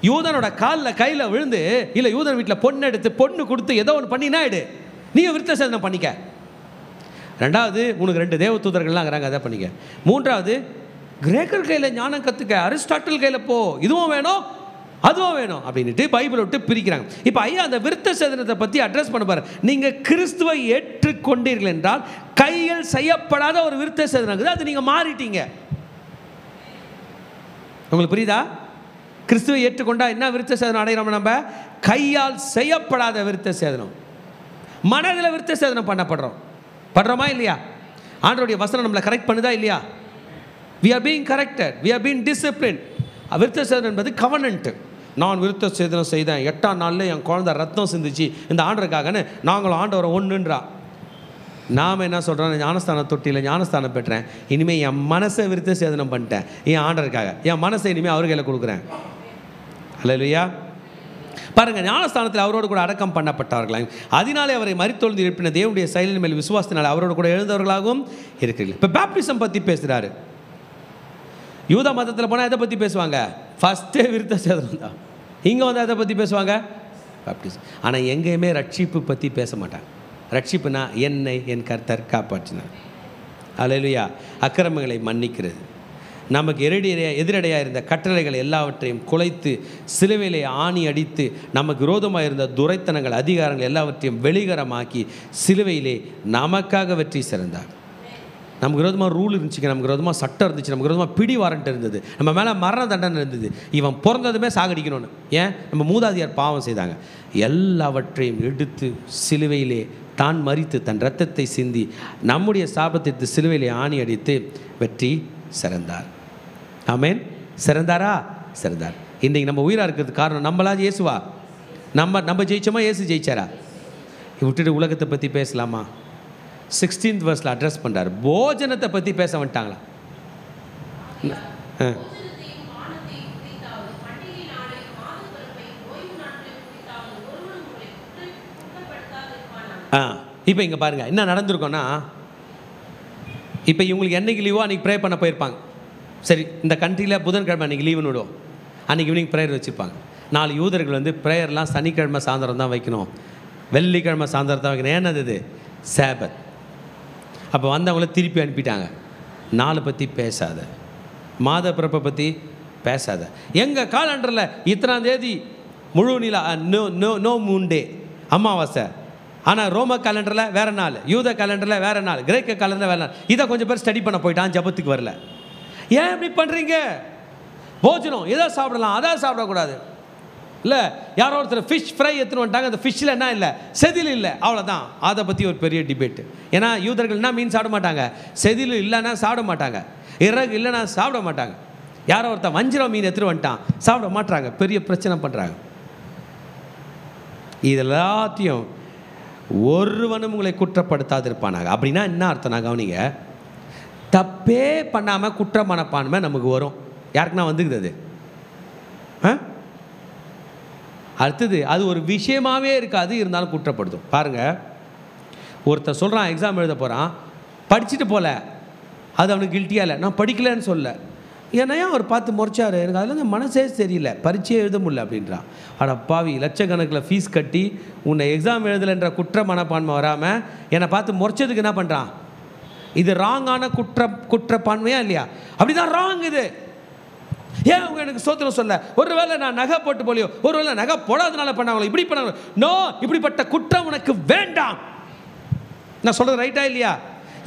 A: யூதனோட காலில் கையில் விழுந்து, இல்லை யூதன் வீட்டில் பொண்ணு எடுத்து பொண்ணு கொடுத்து ஏதோ ஒன்று பண்ணினா ஆயிடு, நீங்கள் விருத்த சேதனம் பண்ணிக்க. ரெண்டாவது, உனக்கு 2 தேவ தூதர்கள்லாம் இருக்கிறாங்க, அதை பண்ணிக்க. மூன்றாவது, கிரேக்கர் கையில் ஞானம் கற்றுக்க, அரிஸ்டாட்டில் கையில் போ, இதுவும் வேணும் அதுவும் வேணும் அப்படின்ட்டு பைபிளை விட்டு பிரிக்கிறாங்க. இப்போ ஐயா அந்த விருத்த சேதனத்தை பற்றி அட்ரஸ் பண்ண பாரு. நீங்கள் கிறிஸ்துவை ஏற்றுக்கொண்டீர்கள் என்றால் கையில் செய்யப்படாத ஒரு விருத்த சேதனம் இருக்குது, அது நீங்கள் மாறிட்டீங்க. உங்களுக்கு புரியுதா? கிறிஸ்துவை ஏற்றுக்கொண்டா என்ன விருத்த சேதனம் அடைகிறோம்? நம்ம கையால் செய்யப்படாத விருத்த சேதனம், மனதில் விருத்த சேதனம் படுறோமா இல்லையா? ஆண்டவருடைய வசனம் நம்மளை கரெக்ட் பண்ணுதா இல்லையா? we are being corrected, we are being disciplined. விருத்த சேதனம் என்பது கவனன்ட். நான் விருத்த சேதனம் செய்தேன், 8ஆம் நாளில் என் குழந்தை ரத்தம் சிந்துச்சு இந்த ஆண்டருக்காகன்னு நாங்களும் ஆண்டவரை ஒன்றுன்றா. நாம் என்ன சொல்கிறோம்? ஞானஸ்தான தொட்டியில் ஞானஸ்தானம் பெற்றேன், இனிமேல் என் மனசை விருத்த சேதனம் பண்ணிட்டேன் என் ஆண்டருக்காக, என் மனசை இனிமேல் அவர் கையில் கொடுக்குறேன். அல்லேலூயா. பாருங்கள், ஞானஸ்தானத்தில் அவரோடு கூட அடக்கம் பண்ணப்பட்டவர்களாகும், அதனாலே அவரை மரித்தொழுந்து எழுப்பின தேவனுடைய செயலின் மேல் விசுவாசத்தினால் அவரோடு கூட எழுந்தவர்களாகவும் இருக்கிறீர்கள். இப்போ பேப்டிசம் பற்றி பேசுகிறாரு. யூத மதத்தில் போனால் எதை பற்றி பேசுவாங்க? ஃபஸ்ட்டே விருத்த சேதனம் தான். இங்கே வந்து எதை பற்றி பேசுவாங்க? பேப்டிசம். ஆனால் எங்கேயுமே ரட்சிப்பு பற்றி பேச மாட்டாங்க. ரட்சிப்புனா என்னை என் கர்த்தர் காப்பாற்றினார். அல்லேலூயா. அக்கிரமங்களை மன்னிக்கிறது, நமக்கு எதிரடையாக இருந்த கட்டளைகள் எல்லாவற்றையும் குலைத்து சிலுவையிலே ஆணி அடித்து நமக்கு விரோதமாக இருந்த துரைத்தனங்கள் அதிகாரங்கள் எல்லாவற்றையும் வெளிகரமாக்கி சிலுவையிலே நமக்காக வெற்றி சிறந்தார். நமக்கு விரோதமாக ரூல் இருந்துச்சுங்க, நமக்கு விரோதமாக சட்டம் இருந்துச்சு, நமக்கு விரோதமாக பிடி வாரண்ட் இருந்தது, நம்ம மேலே மரண தண்டனை இருந்தது, இவன் பிறந்ததுமே சாகடிக்கணும்னு. ஏன்? நம்ம மூதாதியார் பாவம் செய்தாங்க. எல்லாவற்றையும் எடுத்து சிலுவையிலே தான் மரித்து தன் இரத்தத்தை சிந்தி நம்முடைய சாபத்திற்கு சிலுவையிலே ஆணி அடித்து வெற்றி சிறந்தார். ஆமென். சிறந்தாரா? சிறந்தார். இன்றைக்கு நம்ம உயிராக இருக்கிறதுக்கு காரணம் நம்மளா இயேசுவா? நம்ம ஜெயிச்சோமா? இயேசு ஜெயிச்சாரா? விட்டுட்டு உலகத்தை பற்றி பேசலாமா? 16th verse அட்ரஸ் பண்ணுறாரு. போஜனத்தை பற்றி பேச வந்துட்டாங்களா? இப்போ இங்கே பாருங்கள் என்ன நடந்திருக்கோன்னா, இப்போ இவங்களுக்கு என்னைக்கு லீவோ அன்றைக்கி ப்ரே பண்ண போயிருப்பாங்க. சரி, இந்த கண்ட்ரியில் புதன்கிழமை அன்றைக்கி லீவுன்னு விடுவோம். அன்றைக்கி ஈவினிங் ப்ரேயர் வச்சுருப்பாங்க. 4 யூதர்கள் வந்து ப்ரேயர்லாம் சனிக்கிழமை சாயந்தரம் தான் வைக்கணும், வெள்ளிக்கிழமை சாயந்தரம் தான் வைக்கணும். ஏன்னா அது சேபத். அப்போ வந்தவங்கள திருப்பி அனுப்பிட்டாங்க. 4 பற்றி பேசாத, மாத பிறப்பை பற்றி பேசாத. எங்கள் காலண்டரில் இத்தனாம் தேதி முழு நிலா, நோ மூன் டே, அமாவாசை. ஆனால் ரோம கேலண்டரில் வேறு நாள், யூத கேலண்டரில் வேறு நாள், கிரேக்க கேலண்டரில் வேறு நாள். இதை கொஞ்சம் பேர் ஸ்டடி பண்ண போயிட்டான், ஜபத்துக்கு வரல. ஏன் இப்படி பண்ணுறீங்க? போஜனம் எதை சாப்பிடலாம், அதான் சாப்பிடக்கூடாது. இல்லை, யாரோ ஒருத்தர் ஃபிஷ் ஃப்ரை எடுத்துன்னு வந்துட்டாங்க, அந்த ஃபிஷ்ஷில் என்ன இல்லை, செதில் இல்லை, அவ்வளோதான். அதை பற்றி ஒரு பெரிய டிபேட்டு. ஏன்னா யூதர்கள்னா மீன் சாப்பிட மாட்டாங்க, செதில் இல்லைன்னா சாப்பிட மாட்டாங்க, இறகு இல்லைன்னா சாப்பிட மாட்டாங்க. யாரோ ஒருத்தர் வஞ்சிரம் மீன் எடுத்துகிட்டு வந்துட்டான், சாப்பிட மாட்டாங்க, பெரிய பிரச்சனை பண்ணுறாங்க. இது எல்லாத்தையும் ஒருவனும் உங்களை குற்றப்படுத்தாது இருப்பானாங்க. அப்படின்னா என்ன அர்த்தம்? நான் கவனிங்க, தப்பே பண்ணாமல் குற்ற மனப்பான்மை நமக்கு வரும். யாருக்குன்னா வந்துக்குது அது? அடுத்தது அது ஒரு விஷயமாகவே இருக்காது, இருந்தாலும் குற்றப்படுத்தும். பாருங்கள், ஒருத்தன் சொல்கிறான் எக்ஸாம் எழுத போகிறான், படிச்சுட்டு போகல, அது அவனுக்கு கில்ட்டியாக இல்லை. நான் படிக்கலைன்னு சொல்ல, ஏன்னா அவர் பார்த்து முறைச்சாரு, எனக்கு அதில் இந்த மனசே சரியில்லை, பரீட்சையே எழுத முடியல அப்படின்றான். ஆனால் பாவி, லட்சக்கணக்கில் ஃபீஸ் கட்டி உன்னை எக்ஸாம் எழுதலைன்ற குற்ற மனப்பான்மை வராமல் என்னை பார்த்து முறைச்சதுக்கு என்ன பண்ணுறான்? இது ராங்கான குற்றப்பான்மையா இல்லையா? அப்படி தான் ராங் இது. ஏன் அவங்க எனக்கு சோத்திரம் சொல்ல? ஒருவேளை நான் நகை போட்டு போலியோ, ஒருவேளை நகை போடாதனால பண்ணாங்களோ, இப்படி பண்ணாங்களோ. நோ, இப்படிப்பட்ட குற்றம் உனக்கு வேண்டாம். நான் சொல்கிறது ரைட்டா இல்லையா?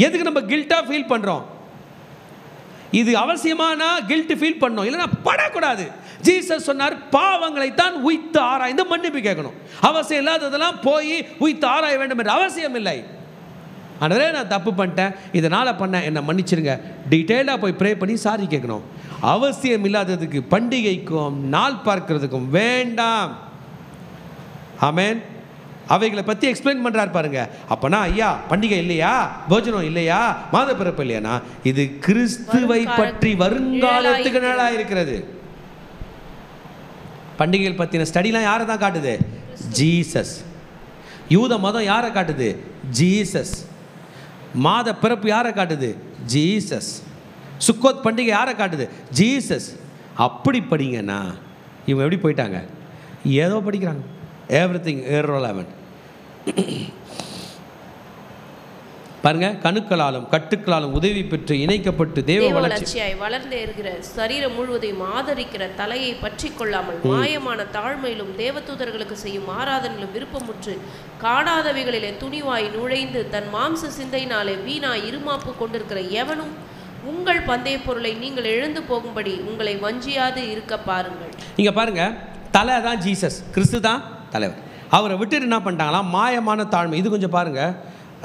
A: எதுக்கு நம்ம கில்ட்டாக ஃபீல் பண்ணுறோம்? இது அவசியமானா கில்ட் ஃபீல் பண்ணோம், இல்லைன்னா படக்கூடாது. ஜீசஸ் சொன்னார், பாவங்களை தான் உய்த்து ஆராய்ந்து மன்னிப்பு கேட்கணும். அவசியம் இல்லாததெல்லாம் போய் உய்த்து ஆராய வேண்டும் என்ற அவசியம் இல்லை. அதனால நான் தப்பு பண்ணிட்டேன், இதனால் பண்ணேன், என்னை மன்னிச்சிருங்க, டீட்டெயிலாக போய் ப்ரே பண்ணி சாரி கேட்கணும். அவசியம் இல்லாததுக்கு பண்டிகைக்கும் நாள் பார்க்கறதுக்கும் வேண்டாம். ஆமென். அவைகளை பற்றி எக்ஸ்பிளைன் பண்ணுறாரு பாருங்க. அப்போனா ஐயா பண்டிகை இல்லையா, போஜனம் இல்லையா, மாத பிறப்பு இல்லையானா, இது கிறிஸ்துவை பற்றி வருங்காலத்துக்கு நிழலாக இருக்கிறது. பண்டிகைகள் பற்றின ஸ்டடிலாம் யாரை தான் காட்டுது? ஜீசஸ். யூத மதம் யாரை காட்டுது? ஜீசஸ். மாத பிறப்பு யாரை காட்டுது? ஜீசஸ். சுக்கோத் பண்டிகை யாரை காட்டுது? ஜீசஸ். அப்படி படிங்கன்னா இவங்க எப்படி போயிட்டாங்க? ஏதோ படிக்கிறாங்க, எவ்ரிதிங் irrelevant. பாருங்க, கணுக்களாலும் கட்டுக்களாலும் உதவி பெற்று இணைக்கப்பட்டு தேவ வளர்ச்சியாய் வளர்ந்து இருக்கிற சரீரம் முழுவதையும் ஆதரிக்கிற தலையை பற்றி கொள்ளாமல் மாயமான தாழ்மையிலும் தேவதூதர்களுக்கு செய்யும் ஆராதனையிலும் விருப்பமுற்று காணாதவைகளிலே துணிவாய் நுழைந்து தன் மாம்ச சிந்தையினாலே வீணாய் இருமாப்பு கொண்டிருக்கிற எவனும் உங்கள் பந்தய பொருளை நீங்கள் எழுந்து போகும்படி உங்களை வஞ்சியாது இருக்க பாருங்கள். இங்க பாருங்க, தலை தான் ஜீசஸ், கிறிஸ்து தான் தலைவர். அவரை விட்டுட்டு என்ன பண்ணிட்டாங்களாம்? மாயமான தாழ்மை. இது கொஞ்சம் பாருங்க.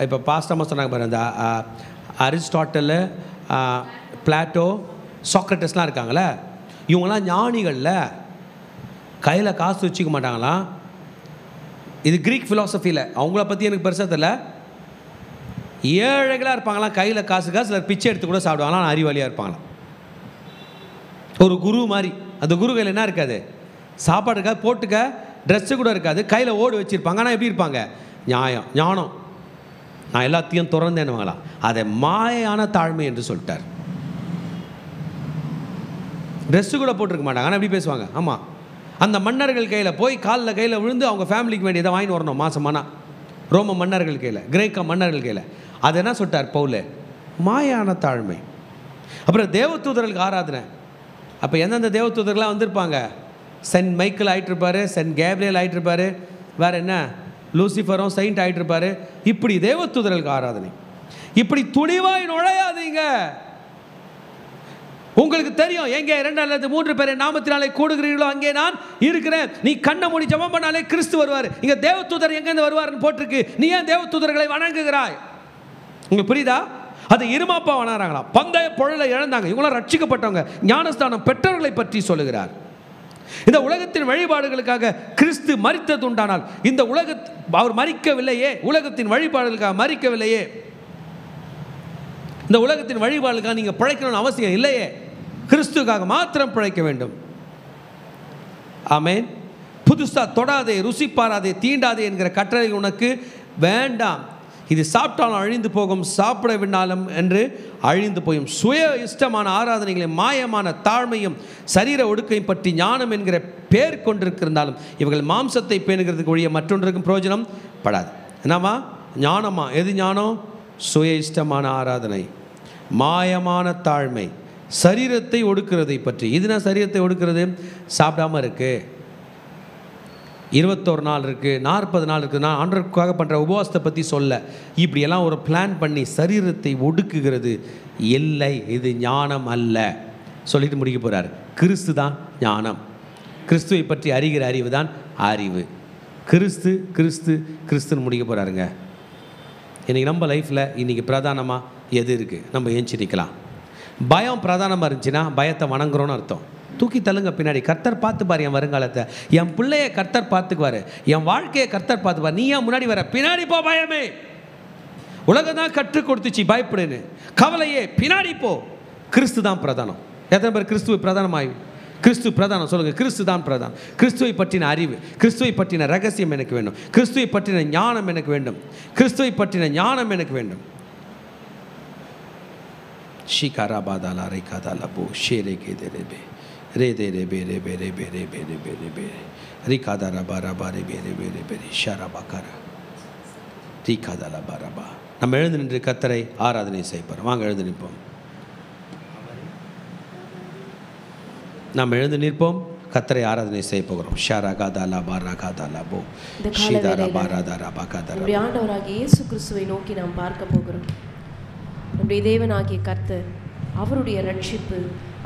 A: இப்போ பாஸ்டமாக சொன்னாங்க பாருங்க, இந்த அரிஸ்டாட்டலு, பிளாட்டோ, சாக்ரட்டிஸ்லாம் இருக்காங்களே, இவங்களாம் ஞானிகளில் கையில் காசு வச்சுக்க மாட்டாங்களாம். இது கிரீக் ஃபிலாசபியில், அவங்கள பற்றி எனக்கு பெருசாக தெரியல. ஏழைகளாக இருப்பாங்களாம், கையில் காசு சிலர் பிச்சை எடுத்து கூட சாப்பிடுவாங்களாம், அறிவாளியாக இருப்பாங்களாம். ஒரு குரு மாதிரி. அந்த குரு கையில் என்ன இருக்காது? சாப்பாடு இருக்காது, போட்டுக்க ட்ரெஸ்ஸு கூட இருக்காது, கையில் ஓடு வச்சுருப்பாங்க. ஆனால் எப்படி இருப்பாங்க? ஞானம், நான் எல்லாத்தையும் திறந்தேன்னுவாங்களாம். அதை மாயான தாழ்மை என்று சொல்லிட்டார். ட்ரெஸ்ஸு கூட போட்டிருக்க மாட்டாங்க, ஆனால் எப்படி பேசுவாங்க? ஆமாம், அந்த மன்னர்கள் கையில் போய் கையில் விழுந்து அவங்க ஃபேமிலிக்கு வேண்டியதை வாங்கி வரணும் மாதமானா. ரோம மன்னர்கள் கையில், கிரேக்க மன்னர்கள் கையில். அது என்ன சொல்லிட்டார் பவுல்? மாயான தாழ்மை. அப்புறம் தேவதூதர்களுக்கு ஆராதனை. அப்போ எந்தெந்த தேவதூதர்கள்லாம் வந்திருப்பாங்க? சென்ட் மைக்கேல் ஆகிட்டுருப்பார், சென்ட் கேப்ரியல் ஆகிட்டுருப்பார், வேறு என்ன, லூசிஃபரும் செயின்ட் ஆகிட்டுருப்பார். இப்படி தேவதூதர்களுக்கு ஆராதனை. இப்படி துணிவாய் நுழையாதீங்க. உங்களுக்கு தெரியும், எங்கே 2 அல்லது 3 பேரை நாமத்தினாலே கூடுகிறீர்களோ அங்கே நான் இருக்கிறேன். நீ கண்ணை மூடி ஜெபம் பண்ணாலே கிறிஸ்து வருவார். இங்கே தேவதூதர் எங்கேருந்து வருவார்னு போட்டிருக்கு. நீ ஏன் தேவதூதர்களை வணங்குகிறாய்? உங்களுக்கு புரியுதா? அது இருமாப்பா வணங்குறாங்களா? பந்தய பொருளை இழந்தாங்க, இவங்களாம் ரட்சிக்கப்பட்டவங்க, ஞானஸ்தானம் பெற்றவர்களை பற்றி சொல்லுகிறார். இந்த உலகத்தின் வழிபாடுகளுக்காக கிறிஸ்து மரித்தது உண்டானால் இந்த அவர் மரிக்கவில்லையே, உலகத்தின் வழிபாடுகளுக்காக மரிக்கவில்லையே, இந்த உலகத்தின் வழிபாடுகளுக்காக நீங்கள் பிழைக்கணும்னு அவசியம் இல்லையே, கிறிஸ்துக்காக மாத்திரம் பிழைக்க வேண்டும். ஆமென். புதுசாக தொடாதே, ருசி பாராதே, தீண்டாதே என்கிற கட்டளை உனக்கு வேண்டாம். இது சாப்பிட்டாலும் அழிந்து போகும், சாப்பிட விடாலும் என்று அழிந்து போயும். சுய இஷ்டமான ஆராதனைகளையும் மாயமான தாழ்மையும் சரீர ஒடுக்கையும் பற்றி ஞானம் என்கிற பேர் கொண்டிருக்கின்றாலும் இவர்கள் மாம்சத்தை பேணுகிறதுக்கு ஒழிய மற்றொன்றுக்கும் பிரயோஜனம் படாது. என்னவா ஞானமா? எது ஞானம்? சுய இஷ்டமான ஆராதனை, மாயமான தாழ்மை, சரீரத்தை ஒடுக்கிறதை பற்றி. இதுனா சரீரத்தை ஒடுக்கிறது சாப்பிடாமல் இருக்குது, 21 நாள் இருக்குது, 40 நாள் இருக்குது, நான் ஆண்டவருக்காக பண்ணுற உபவாசத்தை பற்றி சொல்ல, இப்படியெல்லாம் ஒரு பிளான் பண்ணி சரீரத்தை ஒடுக்குகிறது இல்லை. இது ஞானம் அல்ல. சொல்லிட்டு முடிக்க போகிறார். கிறிஸ்து தான் ஞானம். கிறிஸ்துவை பற்றி அறிகிற அறிவு தான் அறிவு. கிறிஸ்து கிறிஸ்து கிறிஸ்துன்னு முடிக்க போகிறாருங்க. இன்றைக்கி நம்ம லைஃப்பில் இன்றைக்கி பிரதானமாக எது இருக்குது? நம்ம ஏஞ்சி நிற்கலாம். பயம் பிரதானமாக இருந்துச்சுன்னா பயத்தை வணங்குறோன்னு அர்த்தம். தூக்கி தள்ளுங்க பின்னாடி. கர்த்தர் பார்த்துப்பார் என் வருங்காலத்தை, என் பிள்ளைய கர்த்தர் பார்த்துக்குவார், என் வாழ்க்கையை கர்த்தர் பார்த்துப்பார். நீ ஏன் முன்னாடி வர? பின்னாடி போ. பயமே உலகம் தான் கற்றுக் கொடுத்துச்சு பயப்படுன்னு. கவலையே பின்னாடி போ. கிறிஸ்து தான் பிரதானம். எத்தனை பேர் கிறிஸ்துவ பிரதானமாய்? கிறிஸ்து பிரதானம் சொல்லுங்கள். கிறிஸ்து தான் பிரதானம். கிறிஸ்துவை பற்றின அறிவு, கிறிஸ்துவை பற்றின ரகசியம் எனக்கு வேண்டும், கிறிஸ்துவை பற்றின ஞானம் எனக்கு வேண்டும், கிறிஸ்துவை பற்றின ஞானம் எனக்கு வேண்டும். ஷிகாராபாதாலா ரைகாதாலபோ ஷேரே கேதேரேபே ரே தே ரே பே ரே பே ரே பே ரே பே ரே பே ரே பே ரிகாதாரபா ரபா ரே பே ரே பே ரே பே ஷரபாகாரா ரிகாதாலபா ரபா. நம்ம எழுந்து நின்று கர்த்தரை ஆராதனை செய்யப்போகிறோம். வாங்க எழுந்து நிற்போம். நாம் எழுந்து நிற்போம், கர்த்தரை ஆராதனை செய்ய போகிறோம். ஷரகாதாலபா ரகாதாலபோ ஷிதாரபா ரதாரபா காதாரா.
B: நம்முடைய ஆண்டவராகிய இயேசு கிறிஸ்துவை நோக்கி நாம் பார்க்க போகிறோம். நம்முடைய தேவனாகிய கர்த்தர், அவருடைய ரட்சிப்பு,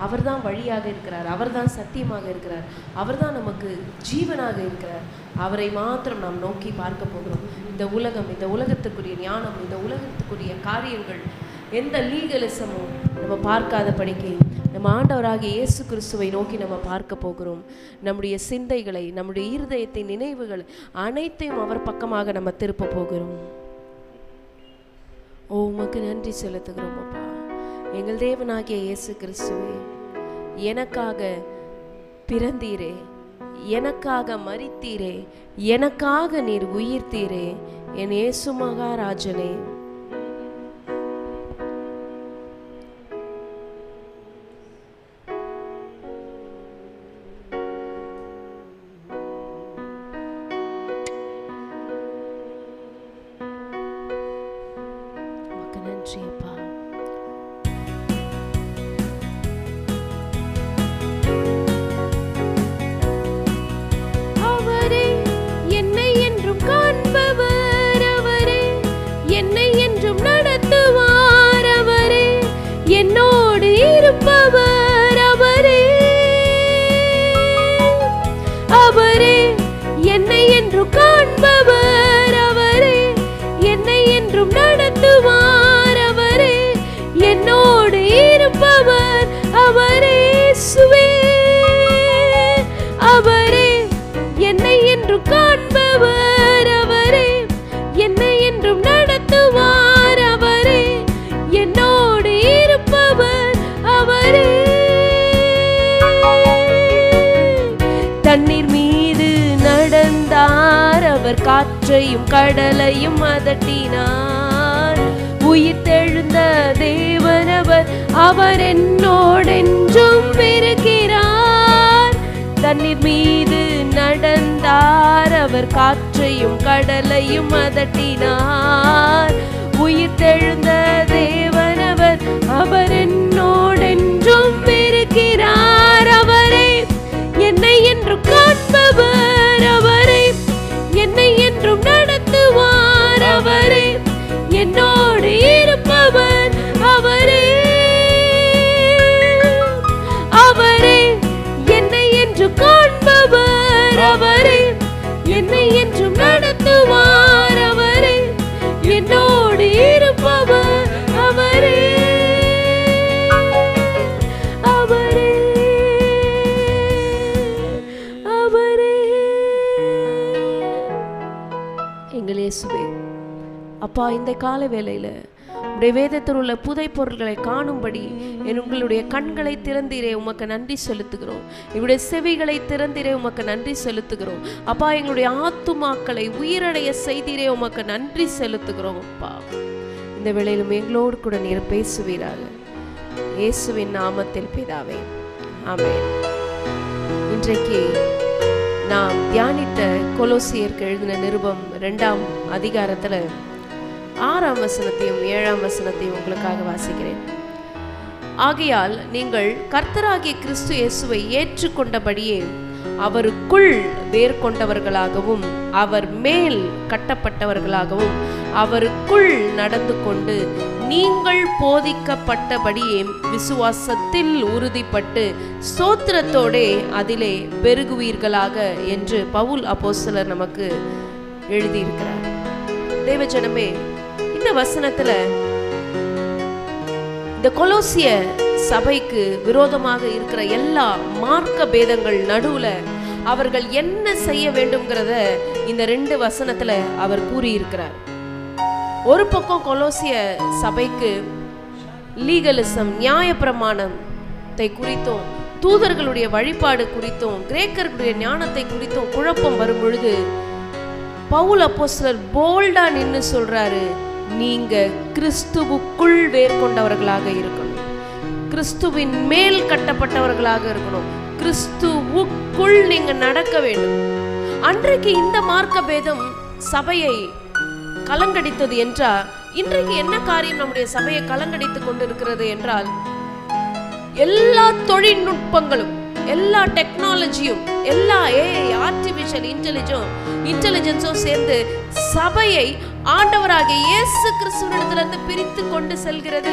B: அவர்தான் வழியாக இருக்கிறார், அவர்தான் சத்தியமாக இருக்கிறார், அவர்தான் நமக்கு ஜீவனாக இருக்கிறார். அவரை மாத்திரம் நாம் நோக்கி பார்க்க போகிறோம். இந்த உலகம், இந்த உலகத்துக்குரிய ஞானம், இந்த உலகத்துக்குரிய காரியங்கள், எந்த லீகலிசமும் நம்ம பார்க்காத படிக்கை நம்ம ஆண்டவராகிய இயேசு கிறிஸ்துவை நோக்கி நம்ம பார்க்க போகிறோம். நம்முடைய சிந்தைகளை, நம்முடைய இருதயத்தின் நினைவுகள் அனைத்தையும் அவர் பக்கமாக நம்ம திருப்ப போகிறோம். ஓ, உமக்கு நன்றி செலுத்துகிறோம் அப்பா. எங்கள் தேவனாகிய இயேசு கிறிஸ்துவே, எனக்காக பிறந்தீரே, எனக்காக மரித்தீரே, எனக்காக நீர் உயிர்த்தீரே, என் இயேசு மகாராஜனே. தண்ணீர் மீது நடந்தார், அவர் காற்றையும் கடலையும் அதட்டினார். உயிர் தெழுந்த தேவனவர், அவர் என்னோடென்றும் இருக்கிறார். தண்ணீர் மீது நடந்தார், அவர் காற்றையும் கடலையும் அதட்டினார். உயிர் தெழுந்த தேவனவர், அவர் என்னோடென்றும் இருக்கிறார். அவரே என்னை என்றும் காண்பவர், அவரே என்னை என்றும் நடத்துவார். அவரே என்னோடு இருப்பவர், அவரே அவரே என்னை என்று காண்பவர். அவரே என்னை என்றும் நடத்துவார். அவரே என்னோடு இருப்பவர். அவரே அவரே அப்பா இந்த கால வேளையில உடைய வேதத்தில் உள்ள புதை பொருள்களை காணும்படி உங்களுடைய கண்களை திறந்தீரே, உமக்கு நன்றி செலுத்துகிறோம். எங்களுடைய செவிகளை திறந்தீரே, உமக்கு நன்றி செலுத்துகிறோம். அப்பா, எங்களுடைய ஆத்துமாக்களை உயிரடைய செய்தீரே, உமக்கு நன்றி செலுத்துகிறோம். அப்பா, இந்த வேளையிலும் எங்களோடு கூட நீர் பேசுவீராக. இயேசுவின் நாமத்தில் பிதாவே, ஆமென். இன்றைக்கு நாம் தியானித்த கொலோசியருக்கு எழுதின நிருபம் 2ஆம் அதிகாரத்துல 6ஆம் வசனத்தையும் 7ஆம் வசனத்தையும் உங்களுக்காக வாசிக்கிறேன். ஆகையால் நீங்கள் கர்த்தராகிய கிறிஸ்து இயேசுவை ஏற்றுக்கொண்டபடியே அவருக்குள் வேர் கொண்டவர்களாகவும் அவர் மேல் கட்டப்பட்டவர்களாகவும் அவருக்குள் நடந்து கொண்டு நீங்கள் போதிக்கப்பட்டபடியே விசுவாசத்தில் உறுதிப்பட்டு ஸ்தோத்திரத்தோடே அதிலே பெருகுவீர்களாக என்று பவுல் அப்போஸ்தலர் நமக்கு எழுதியிருக்கிறார். தேவஜனமே, இந்த வசனத்துல இந்த கொலோசிய சபைக்கு விரோதமாக இருக்கிற எல்லா மார்க்க பேதங்கள் நடுவுல அவர்கள் என்ன செய்ய வேண்டும்ங்கிறத இந்த 2 வசனத்துல அவர் கூறியிருக்கிறார். ஒரு பக்கம் கொலோசிய சபைக்கு லீகலிசம், நியாய பிரமாணத்தை குறித்தும் தூதர்களுடைய வழிபாடு குறித்தும் கிரேக்கர்களுடைய ஞானத்தை குறித்தும் குழப்பம் வரும் பொழுது பவுல் அப்போஸ்தலர் போல்டா நின்னு சொல்றாரு, நீங்க கிறிஸ்துவுக்குள் வேர் கொண்டவர்களாக இருக்கணும், கிறிஸ்துவின் மேல் கட்டப்பட்டவர்களாக இருக்கணும், கிறிஸ்துவுக்குள் நீங்க நடக்க வேண்டும். அன்றைக்கு இந்த மார்க்க பேதம் சபையை கலங்கடித்தது என்றால், இன்றைக்கு என்ன காரியம் நம்முடைய சபையை கலங்கடித்துக் கொண்டிருக்கிறது என்றால், எல்லா தொழில்நுட்பங்களும், எல்லா டெக்னாலஜியும், எல்லா ஆர்டிபிஷியல் இன்டெலிஜென்ஸும் சேர்ந்து சபையை ஆண்டவராகிய இயேசு கிறிஸ்துவினிடத்திலிருந்து பிரித்து கொண்டு செல்கிறது.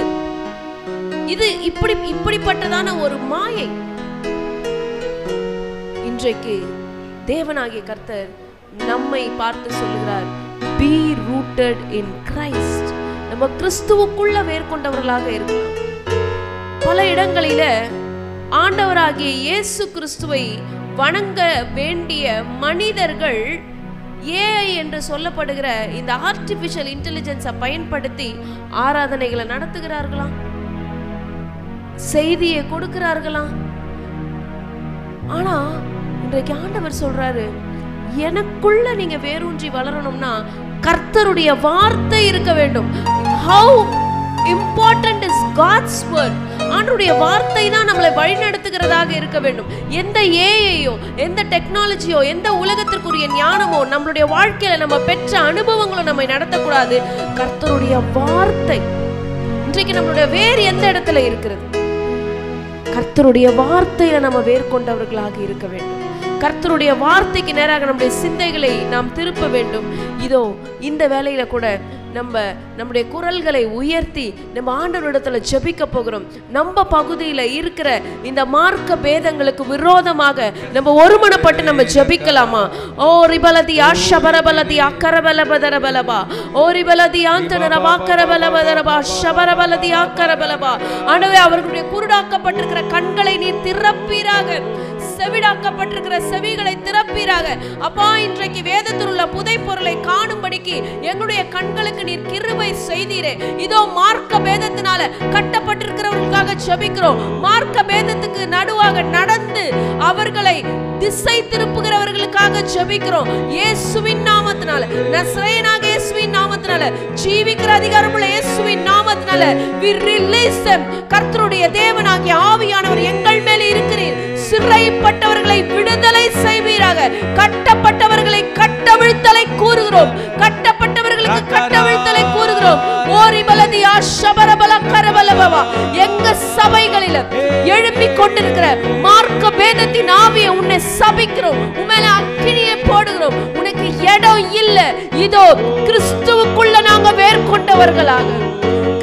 B: இது இப்படிப்பட்டதான ஒரு மாயை. இன்றைக்கு தேவனாகிய கர்த்தர் நம்மை பார்த்து சொல்லுகிறார், be rooted in Christ. நம்ம கிறிஸ்துவுக்குள்ள வேர் கொண்டவர்களாக இருக்கலாம். பல இடங்களில ஆண்டவராகிய இயேசு கிறிஸ்துவை வணங்க வேண்டிய மனிதர்கள் ஏஐ என்று சொல்லப்படுகிற இந்த ஆர்டிபிஷியல் இன்டெலிஜென்ஸை பயன்படுத்தி ஆராதனைகளை நடத்துகிறார்களாம், செய்தியை கொடுக்கிறார்களாம். ஆனா இன்றைக்கு ஆண்டவர் சொல்றாரு, எனக்குள்ள நீங்க வேரூன்றி வளரணும்னா கர்த்தருடைய வார்த்தை இருக்க வேண்டும். How important is God's word? ஆண்டவருடைய வார்த்தை தான் நம்மளை வழிநடத்துகிறதாக இருக்க வேண்டும். எந்த ஏஐயோ, எந்த டெக்னாலஜியோ, எந்த உலகத்திற்குரிய ஞானமோ, நம்மளுடைய வாழ்க்கையில நம்ம பெற்ற அனுபவங்களும் நம்மை நடத்தக்கூடாது. கர்த்தருடைய வார்த்தை. இன்றைக்கு நம்மளுடைய வேர் எந்த இடத்துல இருக்கிறது? கர்த்தருடைய வார்த்தையில நம்ம வேர் கொண்டவர்களாக இருக்க வேண்டும். கர்த்தருடைய வார்த்தைக்கு நேராக நம்முடைய சிந்தைகளை நாம் திருப்ப வேண்டும். இதோ இந்த வேளையில கூட நம்முடைய குரல்களை உயர்த்தி நம்ம ஆண்டவரிடத்துல ஜெபிக்க போகிறோம். நம்ம பகுதியில இருக்கிற இந்த மார்க்க பேதங்களுக்கு விரோதமாக நம்ம ஒருமனப்பட்டு நம்ம ஜெபிக்கலாமா? ஓ ரிபலதி ஆஷபரபலதி அக்கரபலபதரபலபா, ஓ ரிபலதி ஆந்தனரவாக்கரபலபதரபா, ஷபரபலதி ஆக்கரபலபா. ஆண்டவரே, அவர்களுடைய குருடாக்கப்பட்டிருக்கிற கண்களை நீர் திறப்பீராக, செவிடாக்கப்பட்டிருக்கிற செவிகளை திறப்பீராக. அப்பா, இன்றைக்கு வேதத்தில் உள்ள புதை பொருளை காணும்படிக்கு எங்களுடைய கண்களுக்கு நீர் கிருபை செய்தீரே. இதோ மார்க்க பேதத்தினால கட்டப்பட்டிருக்கிறவர்களுக்காக ஜெபிக்கிறோம். மார்க்க பேதத்துக்கு நடுவாக நடந்து அவர்களை திசை திருப்புகிறவர்களுக்காக ஜெபிக்கிறோம். இயேசுவின் நாமத்தினால, நசரேயனாகிய இயேசுவின் நாமத்தினால, ஜீவிக்கிற அதிகாரமுள்ள இயேசுவின் நாமத்தினால we release them. கர்த்தருடைய தேவனாகிய ஆவியானவர் எங்கள் மேல் இருக்கிறீர். சிறைப்பட்டவர்களை விடுதலை செய்வீராக. கட்டப்பட்டவர்களை கட்டவிழ்த்தலை கூறுகிறோம். கட்டப்பட்டவர்களுக்கு கட்டவிழ்த்தலை கூறுகிறோம். ஓரிபலதி ஆஷபரபல கரபலபவா. எங்க சபைகளில எழும்பிக் கொண்டிருக்கிற மார்க்க பேதத்தின் ஆவியை உன்னை சபிக்கிறோம். உன்மேல அக்கினியை போடுகிறோம். உனக்கு இடம் இல்ல. இதோ கிறிஸ்துவுக்குள்ள நாங்க வேர் கொண்டவர்களாக,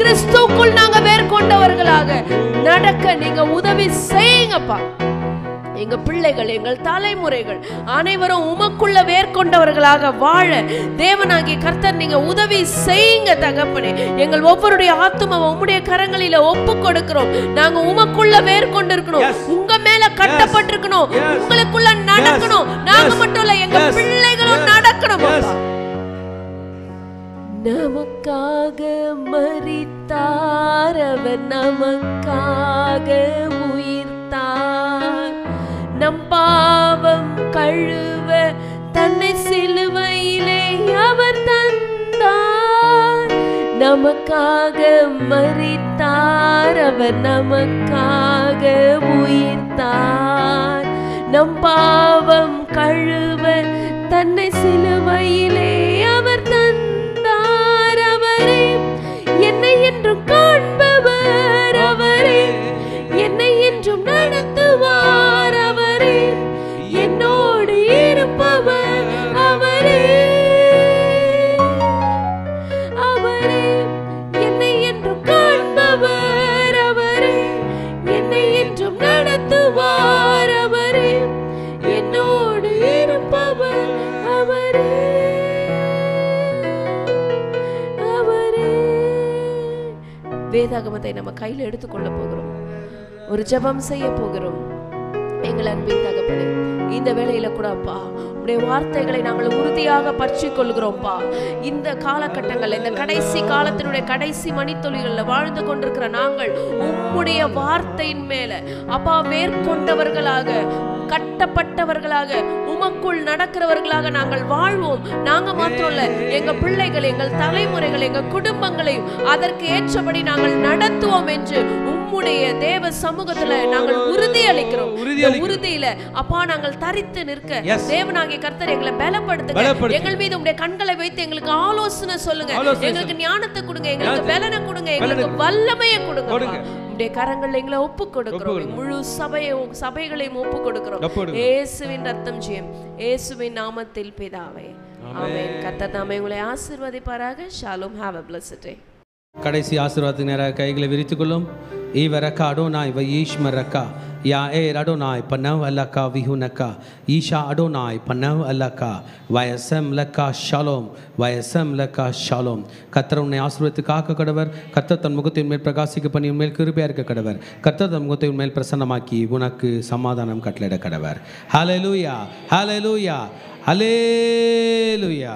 B: கிறிஸ்துவுக்குள் நாங்க வேர் கொண்டவர்களாக நடக்க நீங்க உதவி செய்யுங்கப்பா. எங்க பிள்ளைகள், எங்கள் தலைமுறைகள் அனைவரும் உமக்குள்ள வேர் கொண்டவர்களாக வாழ தேவனாகிய கர்த்தர் நீங்க உதவி செய்யுங்க தகப்பனே. எங்கள் ஒவ்வொருடைய ஆத்துமாவை உம்முடைய கரங்களில ஒப்பு கொடுக்கிறோம். நாங்க உமக்குள்ள வேர் கொண்டிருக்கணும், உங்க மேல கட்டப்பட்டிருக்கணும், உங்களுக்குள்ள நடக்கணும். நாங்க மட்டும் இல்ல, எங்க பிள்ளைகளும் நடக்கணும். நமக்காக மரித்தார், அவர் நமக்காக உயிர்த்தார். நம் பாவம் கழுவ தன்னை சிலுவையிலே அவர் தந்தார். நமக்காக மரித்தார், அவர் நமக்காக உயிர்த்தார். நம் பாவம் கழுவ தன்னை சிலுவையிலே அவர் தந்தார். அவரே என்னை என்றும் காண்பவர், அவரே என்னை என்றும் நடத்துவார். அவரே என்னோடு இருப்பவர், அவரே அவரே என்னை என்றும் காண்பவர். அவரே என்னை என்றும் நடத்துவார். அவரே என்னோடு இருப்பவர், அவரே அவரே. வேதாகமத்தை நம்ம கையில் எடுத்துக்கொள்ள போகிறோம். ஒரு ஜெபம் செய்ய போகிறோம். எங்கள் அன்பின் தகப்பனே, இந்த வேளையில கூட அப்பா உடைய வார்த்தைகளை நாங்கள் உறுதியாக பற்றிக் கொள்கிறோம்ப்பா. இந்த காலகட்டங்கள், இந்த கடைசி காலத்தினுடைய கடைசி மணித்துளிகளில் வாழ்ந்து கொண்டிருக்கிற நாங்கள் உம்முடைய வார்த்தையின் மேல அப்பா வேர்கொண்டவர்களாக, கட்டப்பட்டவர்களாக, உமக்குள் நடக்கிறவர்களாக நாங்கள் வாழ்வோம். நாங்க மாத்திரம் இல்ல, எங்க பிள்ளைகள், எங்கள் தலைமுறைகள், எங்க குடும்பங்களையும் அதற்கு ஏற்றபடி நாங்கள் நடத்துவோம் என்று உம்முடைய தேவ சமூகத்துல நாங்கள் உறுதி அளிக்கிறோம். உறுதியில அப்பா நாங்கள் தரித்து நிற்க தேவனாகிய கர்த்தர் எங்களை பலப்படுத்துங்க. எங்கள் மீது உம்முடைய கண்களை வைத்து எங்களுக்கு ஆலோசனை சொல்லுங்க. எங்களுக்கு ஞானத்தை கொடுங்க, எங்களுக்கு பலனை கொடுங்க, எங்களுக்கு வல்லமையை கொடுங்க. உம்முடைய கரங்கள்ல எங்களை ஒப்பு கொடுக்கிறோம். முழு சபைகளையும் ஒப்பு கொடுக்கிறோம். இயேசுவின் ரத்தம் ஜெயம், இயேசுவின் நாமத்தில் பிதாவே, ஆமென். கர்த்தர் தாமே உங்களை ஆசீர்வதிப்பாராக. ஷாலோம். Have a blessed day.
A: கடைசி ஆசீர்வாதத்துக்கு நேராக கைகளை விரித்துக்கொள்ளும். ஈவரக்கா அடோனாய் வயீஷ்மரக்கா யா ஏ அடோனாய் பனவ் அல்லக்கா விஹுனக்கா ஈஷா அடோனாய் பனவ் அல்லக்கா வயசம் லக்கா ஷாலோம், வயசம் லக்கா ஷாலோம். கர்த்தர் உன்னை ஆசீர்வதித்து காக்க கடவர். கர்த்தர் தன் முகத்தின் மேல் பிரகாசிக்க பண்ணி உன்மேல் கிருபையா இருக்க கடவர். கர்த்தர் தன் முகத்தை உன்மேல் பிரசன்னமாக்கி உனக்கு சமாதானம் கட்டளையிட கடவர். ஹல்லேலூயா, ஹல்லேலூயா, ஹல்லேலூயா.